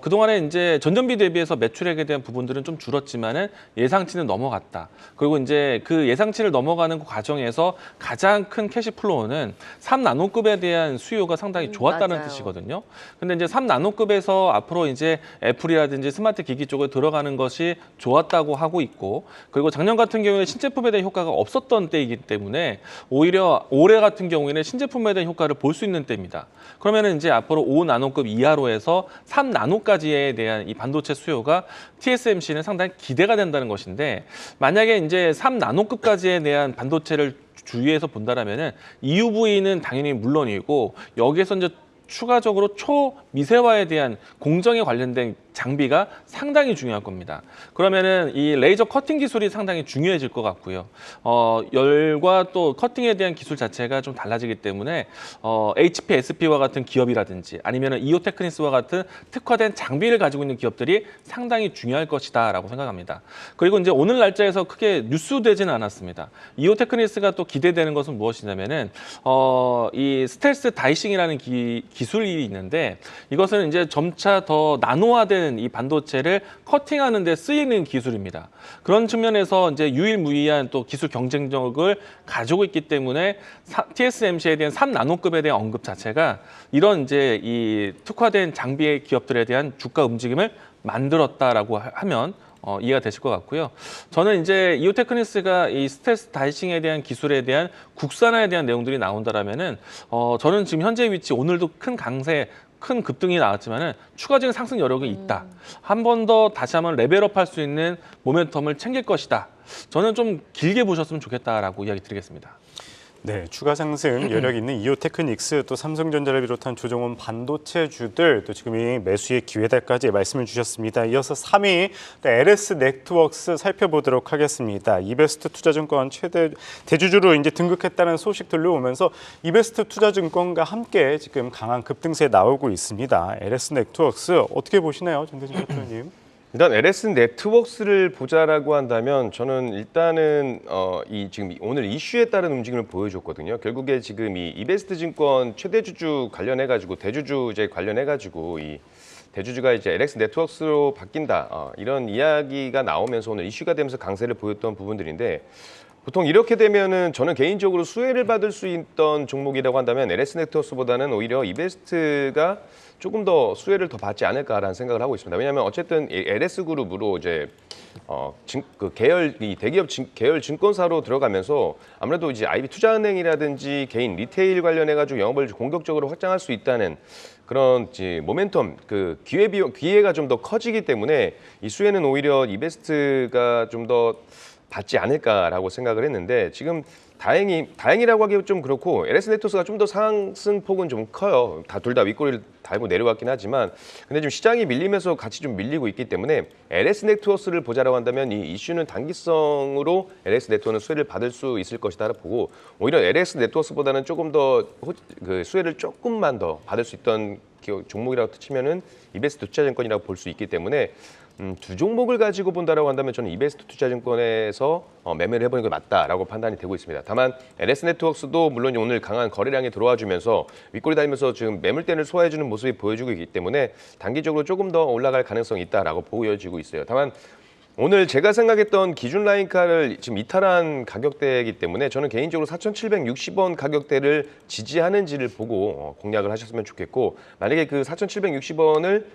그동안에 이제 전년비 대비해서 매출액에 대한 부분들은 좀 줄었지만은 예상치는 넘어갔다. 그리고 이제 그 예상치를 넘어가는 그 과정에서 가장 큰 캐시플로우는 3나노급에 대한 수요가 상당히 좋았다는 맞아요. 뜻이거든요. 근데 이제 3나노급에서 앞으로 이제 애플이라든지 스마트 기기 쪽에 들어가는 것이 좋았다고 하고 있고 그리고 작년 같은 경우에 신제품에 대한 효과가 없었던 때이기 때문에 오히려 올해 같은 경우에는 신제품에 대한 효과를 볼 수 있는 때입니다. 그러면은 이제 앞으로 5나노급 이하로 해서 3나노까지에 대한 이 반도체 수요가 TSMC는 상당히 기대가 된다는 것인데 만약에 이제 3나노급까지에 대한 반도체를 주위에서 본다라면은 EUV는 당연히 물론이고 여기에서 이제 추가적으로 초미세화에 대한 공정에 관련된 장비가 상당히 중요할 겁니다. 그러면은 이 레이저 커팅 기술이 상당히 중요해질 것 같고요. 열과 또 커팅에 대한 기술 자체가 좀 달라지기 때문에 HP, SP와 같은 기업이라든지 아니면은 이오테크니스와 같은 특화된 장비를 가지고 있는 기업들이 상당히 중요할 것이다라고 생각합니다. 그리고 이제 오늘 날짜에서 크게 뉴스되지는 않았습니다. 이오테크니스가 또 기대되는 것은 무엇이냐면은 이 스텔스 다이싱이라는 기술이 있는데 이것은 이제 점차 더 나노화된 이 반도체를 커팅하는 데 쓰이는 기술입니다. 그런 측면에서 이제 유일무이한 또 기술 경쟁력을 가지고 있기 때문에 TSMC에 대한 3나노급에 대한 언급 자체가 이런 이제 이 특화된 장비의 기업들에 대한 주가 움직임을 만들었다라고 하면 이해가 되실 것 같고요. 저는 이제 이오테크니스가 이 스텔스 다이싱에 대한 기술에 대한 국산화에 대한 내용들이 나온다라면은 저는 지금 현재 위치 오늘도 큰 급등이 나왔지만은 추가적인 상승 여력이 있다. 한 번 더 다시 한번 레벨업할 수 있는 모멘텀을 챙길 것이다. 저는 좀 길게 보셨으면 좋겠다라고 이야기 드리겠습니다. 네, 추가 상승 여력 있는 이오테크닉스 또 삼성전자를 비롯한 조정원 반도체주들 또 지금 이 매수의 기회다까지 말씀을 주셨습니다. 이어서 3위 LS 네트워크스 살펴보도록 하겠습니다. 이베스트 투자증권 최대 대주주로 이제 등극했다는 소식 들려오면서 이베스트 투자증권과 함께 지금 강한 급등세 나오고 있습니다. LS 네트워크스 어떻게 보시나요, 전대진 대표님? 일단 LS 네트워크스를 보자라고 한다면 저는 일단은 이 지금 오늘 이슈에 따른 움직임을 보여줬거든요. 결국에 지금 이 이베스트 증권 최대주주 관련해 가지고 대주주제 관련해 가지고 이 대주주가 이제 LS 네트워크스로 바뀐다 이런 이야기가 나오면서 오늘 이슈가 되면서 강세를 보였던 부분들인데. 보통 이렇게 되면은 저는 개인적으로 수혜를 받을 수 있던 종목이라고 한다면 LS 네트워크스보다는 오히려 이베스트가 조금 더 수혜를 더 받지 않을까라는 생각을 하고 있습니다. 왜냐하면 어쨌든 LS 그룹으로 이제 이 대기업 계열 증권사로 들어가면서 아무래도 이제 IB 투자은행이라든지 개인 리테일 관련해 가지고 영업을 공격적으로 확장할 수 있다는 그런 이제 모멘텀 기회가 좀 더 커지기 때문에 이 수혜는 오히려 이베스트가 좀 더 받지 않을까라고 생각을 했는데 지금 다행이라고 하기 좀 그렇고 LS 네트워크스가 좀 더 상승폭은 좀 커요. 둘 다 윗꼬리를 달고 내려왔긴 하지만 근데 지금 시장이 밀리면서 같이 좀 밀리고 있기 때문에 LS 네트워크스를 보자라고 한다면 이 이슈는 단기성으로 LS 네트워크는 수혜를 받을 수 있을 것이다 보고 오히려 LS 네트워크스보다는 조금 더 수혜를 조금만 더 받을 수 있던 종목이라고 치면은 이베스트 투자증권이라고 볼 수 있기 때문에 두 종목을 가지고 본다라고 한다면 저는 이베스트 투자증권에서 매매를 해보는 게 맞다라고 판단이 되고 있습니다. 다만 LS 네트워크스도 물론 오늘 강한 거래량이 들어와 주면서 윗꼬리 달면서 지금 매물대를 소화해주는 모습이 보여주고 있기 때문에 단기적으로 조금 더 올라갈 가능성이 있다라고 보여지고 있어요. 다만 오늘 제가 생각했던 기준 라인가를 지금 이탈한 가격대이기 때문에 저는 개인적으로 4,760원 가격대를 지지하는지를 보고 공략을 하셨으면 좋겠고 만약에 그 4,760원을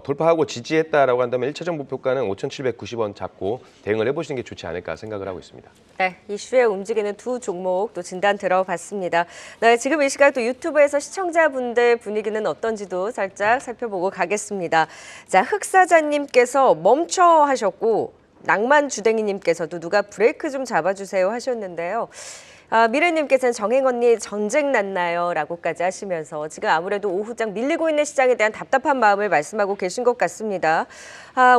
돌파하고 지지했다라고 한다면 1차적 목표가는 5,790원 잡고 대응을 해보시는 게 좋지 않을까 생각을 하고 있습니다. 네, 이슈에 움직이는 두 종목 또 진단 들어봤습니다. 네, 지금 이 시각 또 유튜브에서 시청자분들 분위기는 어떤지도 살짝 살펴보고 가겠습니다. 자, 흑사자님께서 멈춰 하셨고 낭만주댕이님께서도 누가 브레이크 좀 잡아주세요 하셨는데요. 미래님께서는 정행 언니 전쟁 났나요? 라고까지 하시면서 지금 아무래도 오후장 밀리고 있는 시장에 대한 답답한 마음을 말씀하고 계신 것 같습니다.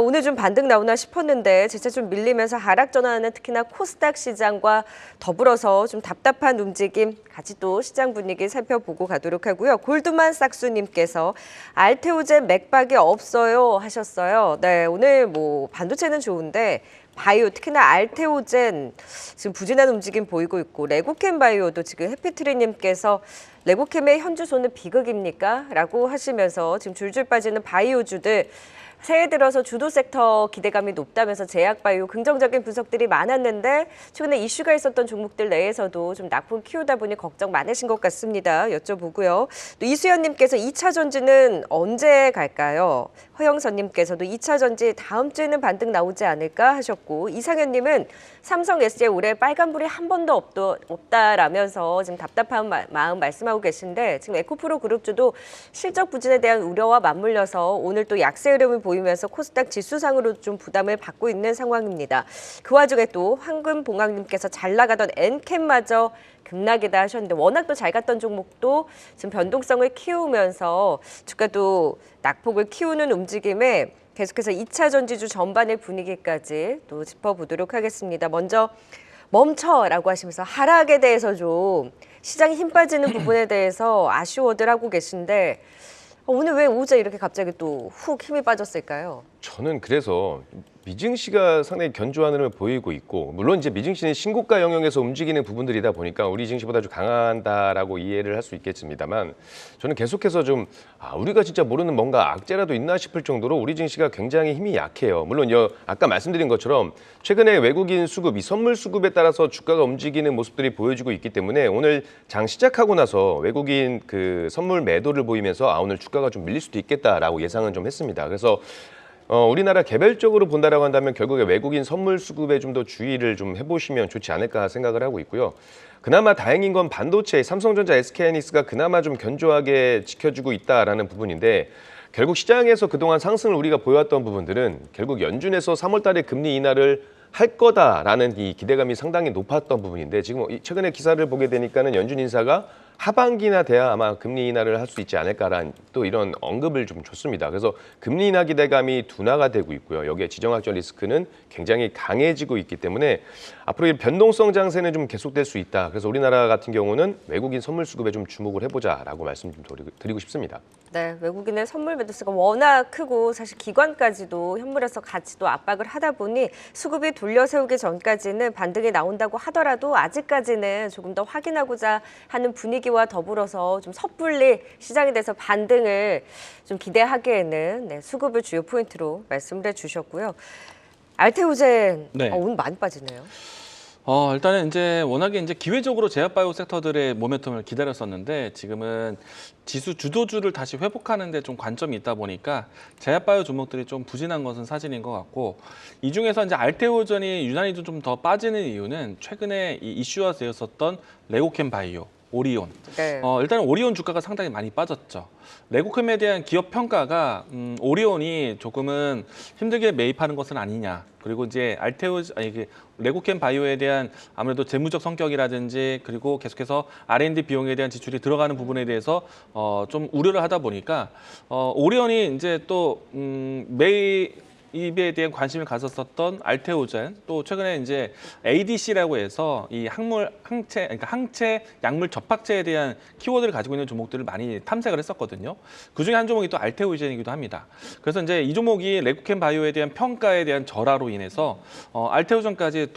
오늘 좀 반등 나오나 싶었는데 재차 좀 밀리면서 하락 전환하는 특히나 코스닥 시장과 더불어서 좀 답답한 움직임 같이 또 시장 분위기 살펴보고 가도록 하고요. 골드만 삭수님께서 알테오젠 맥박이 없어요 하셨어요. 네, 오늘 뭐 반도체는 좋은데 바이오 특히나 알테오젠 지금 부진한 움직임 보이고 있고 레고캠 바이오도 지금 해피트리님께서 레고캠의 현주소는 비극입니까? 라고 하시면서 지금 줄줄 빠지는 바이오주들 새해 들어서 주도 섹터 기대감이 높다면서 제약바이오 긍정적인 분석들이 많았는데 최근에 이슈가 있었던 종목들 내에서도 좀 낙폭 키우다 보니 걱정 많으신 것 같습니다. 여쭤보고요. 또 이수연님께서 2차 전지는 언제 갈까요? 허영선님께서도 2차 전지 다음 주에는 반등 나오지 않을까 하셨고 이상현님은 삼성 SDI 올해 빨간불이 한 번도 없다라면서 지금 답답한 마음 말씀하고 계신데 지금 에코프로 그룹주도 실적 부진에 대한 우려와 맞물려서 오늘 또 약세 흐름을 보이면서 코스닥 지수상으로 좀 부담을 받고 있는 상황입니다. 그 와중에 또 황금봉황님께서 잘 나가던 엔캠마저 급락이다 하셨는데 워낙 또 잘 갔던 종목도 지금 변동성을 키우면서 주가도 낙폭을 키우는 움직임에 계속해서 2차 전지주 전반의 분위기까지 또 짚어보도록 하겠습니다. 먼저 멈춰라고 하시면서 하락에 대해서 좀 시장이 힘 빠지는 부분에 대해서 아쉬워들 하고 계신데 오늘 왜 오후에 이렇게 갑자기 또 훅 힘이 빠졌을까요? 저는 그래서 미증시가 상당히 견조한 흐름을 보이고 있고, 물론 이제 미증시는 신고가 영역에서 움직이는 부분들이다 보니까 우리 증시보다 좀 강한다라고 이해를 할 수 있겠습니다만, 저는 계속해서 좀 우리가 진짜 모르는 뭔가 악재라도 있나 싶을 정도로 우리 증시가 굉장히 힘이 약해요. 물론 아까 말씀드린 것처럼 최근에 외국인 수급, 이 선물 수급에 따라서 주가가 움직이는 모습들이 보여지고 있기 때문에 오늘 장 시작하고 나서 외국인 그 선물 매도를 보이면서 오늘 주가가 좀 밀릴 수도 있겠다라고 예상은 좀 했습니다. 그래서 우리나라 개별적으로 본다라고 한다면 결국에 외국인 선물 수급에 좀 더 주의를 좀 해보시면 좋지 않을까 생각을 하고 있고요. 그나마 다행인 건 반도체, 삼성전자, SK하이닉스가 그나마 좀 견조하게 지켜주고 있다라는 부분인데, 결국 시장에서 그동안 상승을 우리가 보여왔던 부분들은 결국 연준에서 3월 달에 금리 인하를 할 거다라는 이 기대감이 상당히 높았던 부분인데, 지금 최근에 기사를 보게 되니까는 연준 인사가 하반기나 돼야 아마 금리 인하를 할 수 있지 않을까라는 또 이런 언급을 좀 줬습니다. 그래서 금리 인하 기대감이 둔화가 되고 있고요. 여기에 지정학적 리스크는 굉장히 강해지고 있기 때문에 앞으로 이 변동성 장세는 좀 계속될 수 있다. 그래서 우리나라 같은 경우는 외국인 선물 수급에 좀 주목을 해보자라고 말씀 좀 드리고 싶습니다. 네, 외국인의 선물 매도세가 워낙 크고 사실 기관까지도 현물에서 같이 또 압박을 하다 보니 수급이 돌려 세우기 전까지는 반등이 나온다고 하더라도 아직까지는 조금 더 확인하고자 하는 분위기와 더불어서 좀 섣불리 시장에 대해서 반등을 좀 기대하기에는 수급을 주요 포인트로 말씀을 해주셨고요. 알테오젠 네. 오늘 많이 빠지네요. 일단은 이제 워낙에 이제 기회적으로 제약바이오 섹터들의 모멘텀을 기다렸었는데 지금은 지수 주도주를 다시 회복하는 데 좀 관점이 있다 보니까 제약바이오 종목들이 좀 부진한 것은 사실인 것 같고, 이 중에서 이제 알테오전이 유난히 좀 더 빠지는 이유는 최근에 이 이슈화 되었었던 레고캠 바이오, 오리온. 네. 일단 오리온 주가가 상당히 많이 빠졌죠. 레고캠에 대한 기업 평가가 오리온이 조금은 힘들게 매입하는 것은 아니냐. 그리고 이제 레고캠 바이오에 대한 아무래도 재무적 성격이라든지 그리고 계속해서 R&D 비용에 대한 지출이 들어가는 부분에 대해서 좀 우려를 하다 보니까 오리온이 이제 또 매입에 대한 관심을 가졌었던 알테오젠, 또 최근에 이제 ADC라고 해서 이 항체 약물 접합체에 대한 키워드를 가지고 있는 종목들을 많이 탐색을 했었거든요. 그 중에 한 종목이 또 알테오젠이기도 합니다. 그래서 이제 이 종목이 레고캠 바이오에 대한 평가에 대한 절하로 인해서 알테오젠까지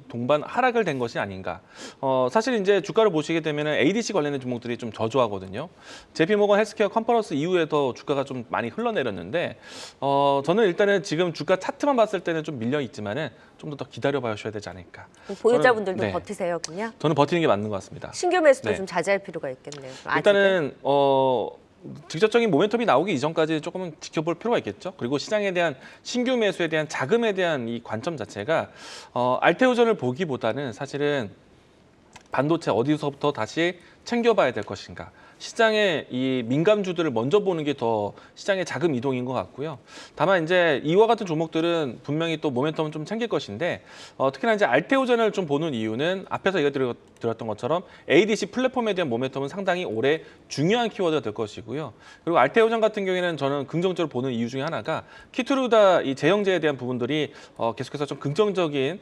동반 하락을 된 것이 아닌가. 사실 이제 주가를 보시게 되면은 ADC 관련된 종목들이 좀 저조하거든요. JP모건 헬스케어 컨퍼런스 이후에도 주가가 좀 많이 흘러내렸는데, 저는 일단은 지금 주가 차트만 봤을 때는 좀 밀려 있지만은 좀 더 기다려 봐주셔야 되지 않을까. 보유자분들도 네. 버티세요, 그냥. 저는 버티는 게 맞는 것 같습니다. 신규 매수도 네. 좀 자제할 필요가 있겠네요. 일단은 직접적인 모멘텀이 나오기 이전까지 조금은 지켜볼 필요가 있겠죠. 그리고 시장에 대한 신규 매수에 대한 자금에 대한 이 관점 자체가 알테오전을 보기보다는 사실은 반도체 어디서부터 다시 챙겨봐야 될 것인가. 시장의 이 민감주들을 먼저 보는 게 더 시장의 자금 이동인 것 같고요. 다만 이제 이와 같은 종목들은 분명히 또 모멘텀은 좀 챙길 것인데, 특히나 이제 알테오전을 좀 보는 이유는 앞에서 얘기 드렸던 것처럼 ADC 플랫폼에 대한 모멘텀은 상당히 올해 중요한 키워드가 될 것이고요. 그리고 알테오전 같은 경우에는 저는 긍정적으로 보는 이유 중에 하나가 키투르다 이 재형제에 대한 부분들이 계속해서 좀 긍정적인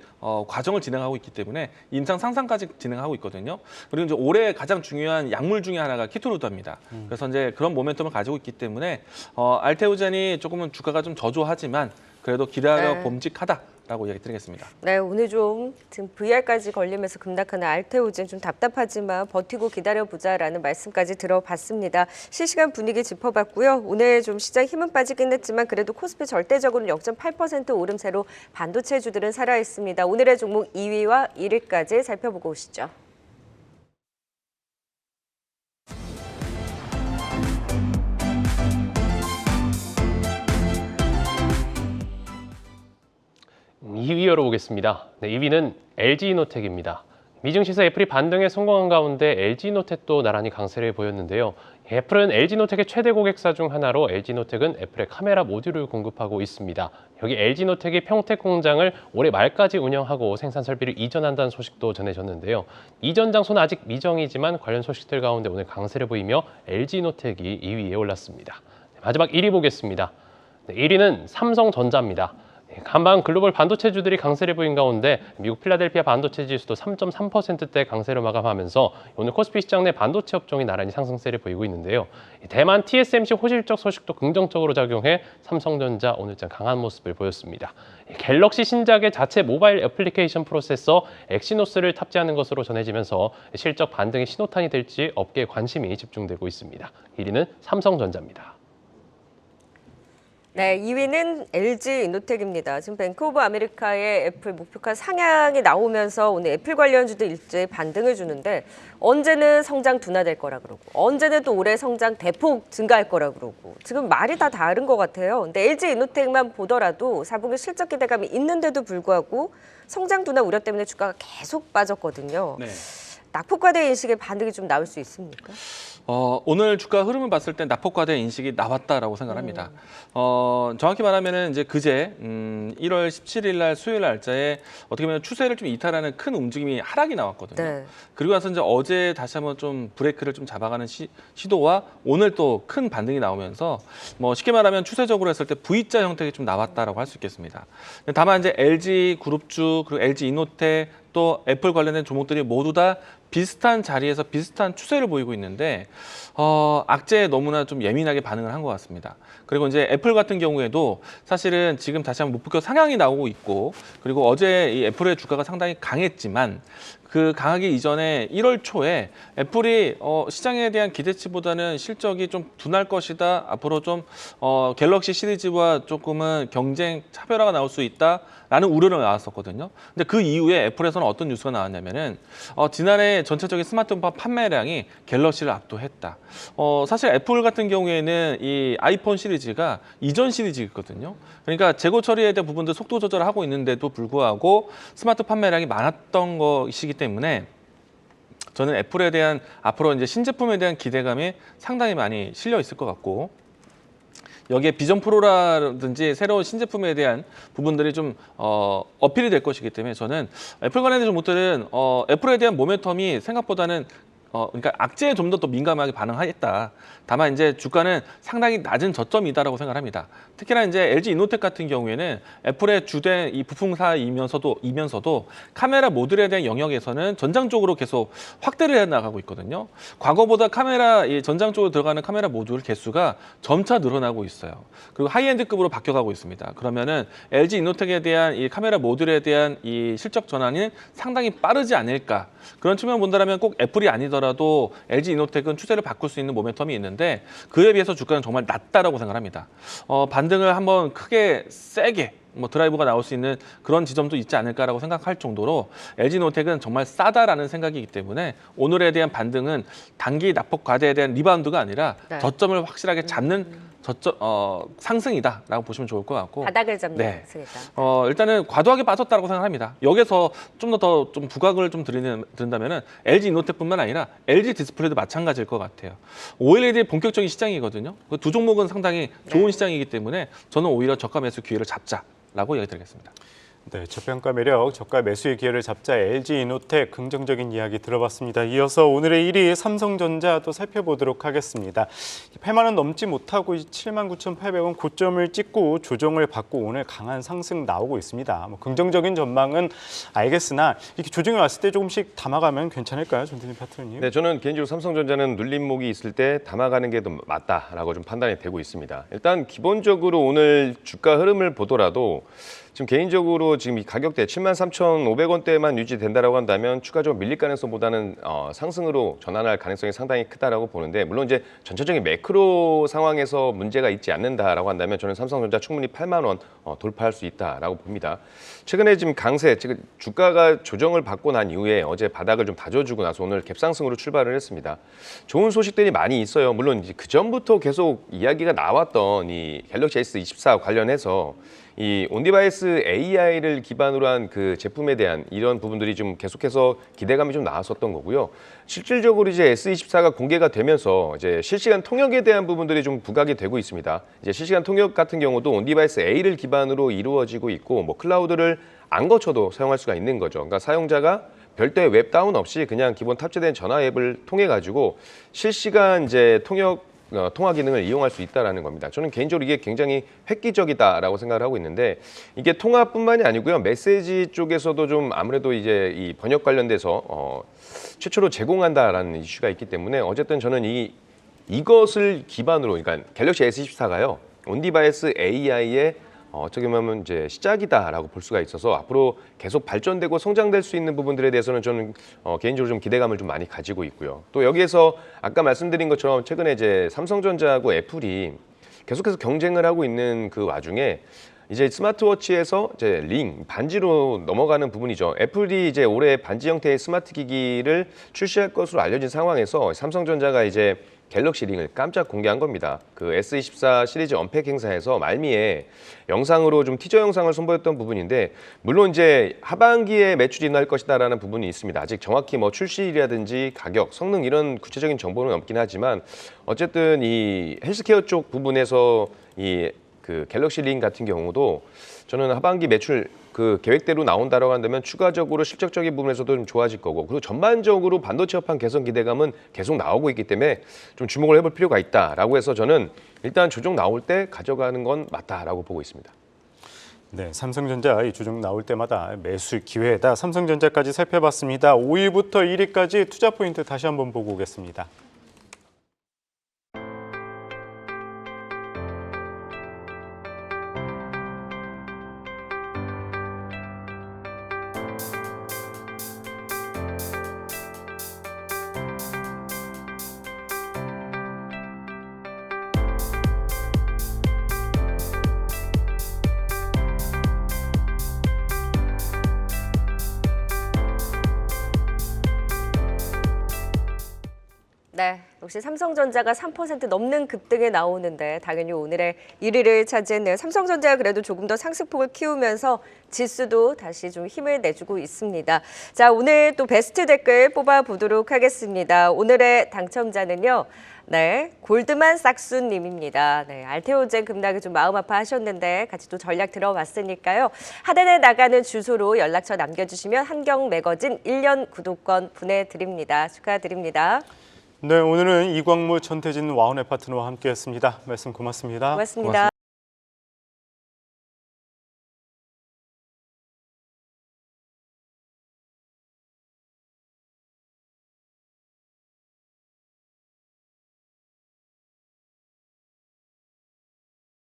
과정을 진행하고 있기 때문에 임상 상상까지 진행하고 있거든요. 그리고 이제 올해 가장 중요한 약물 중에 하나가 키토루다입니다. 그래서 이제 그런 모멘텀을 가지고 있기 때문에 알테오젠이 조금은 주가가 좀 저조하지만 그래도 기다려 네. 봄직하다라고 얘기 드리겠습니다. 네, 오늘 좀 지금 VR까지 걸리면서 급락하는 알테오젠 좀 답답하지만 버티고 기다려보자라는 말씀까지 들어봤습니다. 실시간 분위기 짚어봤고요. 오늘 좀 시장 힘은 빠지긴 했지만 그래도 코스피 절대적으로 0.8% 오름세로 반도체주들은 살아있습니다. 오늘의 종목 2위와 1위까지 살펴보고 오시죠. (2위) 열어보겠습니다. 네, 2위는 LG이노텍입니다. 미증시에서 애플이 반등에 성공한 가운데 LG노텍도 나란히 강세를 보였는데요. 애플은 LG노텍의 최대 고객사 중 하나로 LG노텍은 애플의 카메라 모듈을 공급하고 있습니다. 여기 LG노텍이 평택 공장을 올해 말까지 운영하고 생산 설비를 이전한다는 소식도 전해졌는데요. 이전 장소는 아직 미정이지만 관련 소식들 가운데 오늘 강세를 보이며 LG노텍이 2위에 올랐습니다. 마지막 1위 보겠습니다. 1위는 삼성전자입니다. 간밤 글로벌 반도체주들이 강세를 보인 가운데 미국 필라델피아 반도체 지수도 3.3%대 강세로 마감하면서 오늘 코스피 시장 내 반도체 업종이 나란히 상승세를 보이고 있는데요. 대만 TSMC 호실적 소식도 긍정적으로 작용해 삼성전자 오늘장 강한 모습을 보였습니다. 갤럭시 신작의 자체 모바일 애플리케이션 프로세서 엑시노스를 탑재하는 것으로 전해지면서 실적 반등의 신호탄이 될지 업계에 관심이 집중되고 있습니다. 1위는 삼성전자입니다. 네, 2위는 LG이노텍입니다. 지금 뱅크 오브 아메리카의 애플 목표가 상향이 나오면서 오늘 애플 관련주도 일제히 반등을 주는데 언제는 성장 둔화될 거라 그러고 언제는 또 올해 성장 대폭 증가할 거라 그러고 지금 말이 다 다른 것 같아요. 근데 LG이노텍만 보더라도 4분기 실적 기대감이 있는데도 불구하고 성장 둔화 우려 때문에 주가가 계속 빠졌거든요. 네. 낙폭과대 인식의 반등이 좀 나올 수 있습니까? 오늘 주가 흐름을 봤을 때 낙폭과대 인식이 나왔다라고 생각합니다. 정확히 말하면은 이제 그제 1월 17일 날 수요일 날짜에 어떻게 보면 추세를 좀 이탈하는 큰 움직임이 하락이 나왔거든요. 네. 그리고 나서 이제 어제 다시 한번 좀 브레이크를 좀 잡아가는 시도와 오늘 또 큰 반등이 나오면서 뭐 쉽게 말하면 추세적으로 했을 때 V자 형태가 좀 나왔다라고 할 수 있겠습니다. 다만 이제 LG 그룹주 그리고 LG 이노텍 또 애플 관련된 종목들이 모두 다 비슷한 자리에서 비슷한 추세를 보이고 있는데 악재에 너무나 좀 예민하게 반응을 한 것 같습니다. 그리고 이제 애플 같은 경우에도 사실은 지금 다시 한번 목표 상향이 나오고 있고 그리고 어제 이 애플의 주가가 상당히 강했지만 그 강하기 이전에 1월 초에 애플이 시장에 대한 기대치보다는 실적이 좀 둔할 것이다. 앞으로 좀 갤럭시 시리즈와 조금은 경쟁 차별화가 나올 수 있다라는 우려가 나왔었거든요. 근데 그 이후에 애플에서는 어떤 뉴스가 나왔냐면은 지난해 전체적인 스마트폰 판매량이 갤럭시를 압도했다. 사실 애플 같은 경우에는 이 아이폰 시리즈가 이전 시리즈거든요. 그러니까 재고 처리에 대한 부분들 속도 조절을 하고 있는데도 불구하고 스마트 판매량이 많았던 것이기 때문에 저는 애플에 대한 앞으로 이제 신제품에 대한 기대감이 상당히 많이 실려 있을 것 같고 여기에 비전 프로라든지 새로운 신제품에 대한 부분들이 좀 어필이 될 것이기 때문에 저는 애플 관련된 종목들은 애플에 대한 모멘텀이 생각보다는 그러니까 악재에 좀 더 민감하게 반응하겠다. 다만 이제 주가는 상당히 낮은 저점이다라고 생각합니다. 특히나 이제 LG 이노텍 같은 경우에는 애플의 주된 이 부품사이면서도 카메라 모듈에 대한 영역에서는 전장적으로 계속 확대를 해 나가고 있거든요. 과거보다 이 전장 쪽으로 들어가는 카메라 모듈 개수가 점차 늘어나고 있어요. 그리고 하이엔드급으로 바뀌어가고 있습니다. 그러면은 LG 이노텍에 대한 이 카메라 모듈에 대한 이 실적 전환이 상당히 빠르지 않을까. 그런 측면 본다면 꼭 애플이 아니더라도 LG 이노텍은 추세를 바꿀 수 있는 모멘텀이 있는데 그에 비해서 주가는 정말 낮다라고 생각합니다. 반등을 한번 크게 세게 드라이브가 나올 수 있는 그런 지점도 있지 않을까라고 생각할 정도로 LG 이노텍은 정말 싸다라는 생각이기 때문에 오늘에 대한 반등은 단기 낙폭 과대에 대한 리바운드가 아니라 네. 저점을 확실하게 잡는 상승이다라고 보시면 좋을 것 같고 바닥을 잡는 네. 상승이다. 일단은 과도하게 빠졌다고 생각합니다. 여기서 좀 더 좀 부각을 좀 드린다면은 LG 이노텍뿐만 아니라 LG 디스플레이도 마찬가지일 것 같아요. OLED의 본격적인 시장이거든요. 그 두 종목은 상당히 좋은 시장이기 때문에 저는 오히려 저가 매수 기회를 잡자라고 얘기 드리겠습니다. 네, 저평가 매력, 저가 매수의 기회를 잡자 LG 이노텍 긍정적인 이야기 들어봤습니다. 이어서 오늘의 1위 삼성전자 또 살펴보도록 하겠습니다. 8만 원 넘지 못하고 79,800원 고점을 찍고 조정을 받고 오늘 강한 상승 나오고 있습니다. 긍정적인 전망은 알겠으나 이렇게 조정이 왔을 때 조금씩 담아가면 괜찮을까요, 전태진 파트너님? 네, 저는 개인적으로 삼성전자는 눌림목이 있을 때 담아가는 게 더 맞다라고 좀 판단이 되고 있습니다. 일단 기본적으로 오늘 주가 흐름을 보더라도 지금 개인적으로 지금 이 가격대 73,500원대만 유지된다라고 한다면 추가적으로 밀릴 가능성보다는 상승으로 전환할 가능성이 상당히 크다라고 보는데 물론 이제 전체적인 매크로 상황에서 문제가 있지 않는다라고 한다면 저는 삼성전자 충분히 8만 원 돌파할 수 있다라고 봅니다. 최근에 지금 지금 주가가 조정을 받고 난 이후에 어제 바닥을 좀 다져주고 나서 오늘 갭상승으로 출발을 했습니다. 좋은 소식들이 많이 있어요. 물론 이제 그 전부터 계속 이야기가 나왔던 이 갤럭시 S24 관련해서 이 온디바이스 AI를 기반으로 한 그 제품에 대한 이런 부분들이 좀 계속해서 기대감이 좀 나왔었던 거고요. 실질적으로 이제 S24가 공개가 되면서 이제 실시간 통역에 대한 부분들이 좀 부각이 되고 있습니다. 이제 실시간 통역 같은 경우도 온디바이스 A를 기반으로 이루어지고 있고 뭐 클라우드를 안 거쳐도 사용할 수가 있는 거죠. 그러니까 사용자가 별도의 웹 다운 없이 그냥 기본 탑재된 전화 앱을 통해 가지고 실시간 이제 통화 기능을 이용할 수 있다라는 겁니다. 저는 개인적으로 이게 굉장히 획기적이다라고 생각을 하고 있는데 이게 통화뿐만이 아니고요. 메시지 쪽에서도 좀 아무래도 이제 이 번역 관련돼서 최초로 제공한다라는 이슈가 있기 때문에 어쨌든 저는 이것을 기반으로 그러니까 갤럭시 S24가요. 온디바이스 AI의 어떻게 보면 이제 시작이다라고 볼 수가 있어서 앞으로 계속 발전되고 성장될 수 있는 부분들에 대해서는 저는 개인적으로 좀 기대감을 좀 많이 가지고 있고요. 또 여기에서 아까 말씀드린 것처럼 최근에 이제 삼성전자하고 애플이 계속해서 경쟁을 하고 있는 그 와중에 이제 스마트워치에서 이제 반지로 넘어가는 부분이죠. 애플이 이제 올해 반지 형태의 스마트 기기를 출시할 것으로 알려진 상황에서 삼성전자가 이제 갤럭시 링을 깜짝 공개한 겁니다. 그 S24 시리즈 언팩 행사에서 말미에 영상으로 좀 티저 영상을 선보였던 부분인데 물론 이제 하반기에 매출이 날 것이다라는 부분이 있습니다. 아직 정확히 뭐 출시일이라든지 가격, 성능 이런 구체적인 정보는 없긴 하지만 어쨌든 이 헬스케어 쪽 부분에서 이 그 갤럭시 링 같은 경우도 저는 하반기 매출 그 계획대로 나온다라고 한다면 추가적으로 실적적인 부분에서도 좀 좋아질 거고 그리고 전반적으로 반도체 업황 개선 기대감은 계속 나오고 있기 때문에 좀 주목을 해볼 필요가 있다라고 해서 저는 일단 조정 나올 때 가져가는 건 맞다라고 보고 있습니다. 네, 삼성전자 이 주종 나올 때마다 매수 기회다. 삼성전자까지 살펴봤습니다. 5위부터 1위까지 투자 포인트 다시 한번 보고 오겠습니다. 네, 역시 삼성전자가 3% 넘는 급등에 나오는데 당연히 오늘의 1위를 차지했네요. 삼성전자가 그래도 조금 더 상승폭을 키우면서 지수도 다시 좀 힘을 내주고 있습니다. 자, 오늘 또 베스트 댓글 뽑아보도록 하겠습니다. 오늘의 당첨자는요. 네, 골드만 싹수님입니다. 네, 알테오젠 급락에 좀 마음 아파하셨는데 같이 또 전략 들어봤으니까요. 하단에 나가는 주소로 연락처 남겨주시면 한경 매거진 1년 구독권 보내드립니다. 축하드립니다. 네, 오늘은 이광무, 전태진, 와운의 파트너와 함께했습니다. 말씀 고맙습니다. 고맙습니다.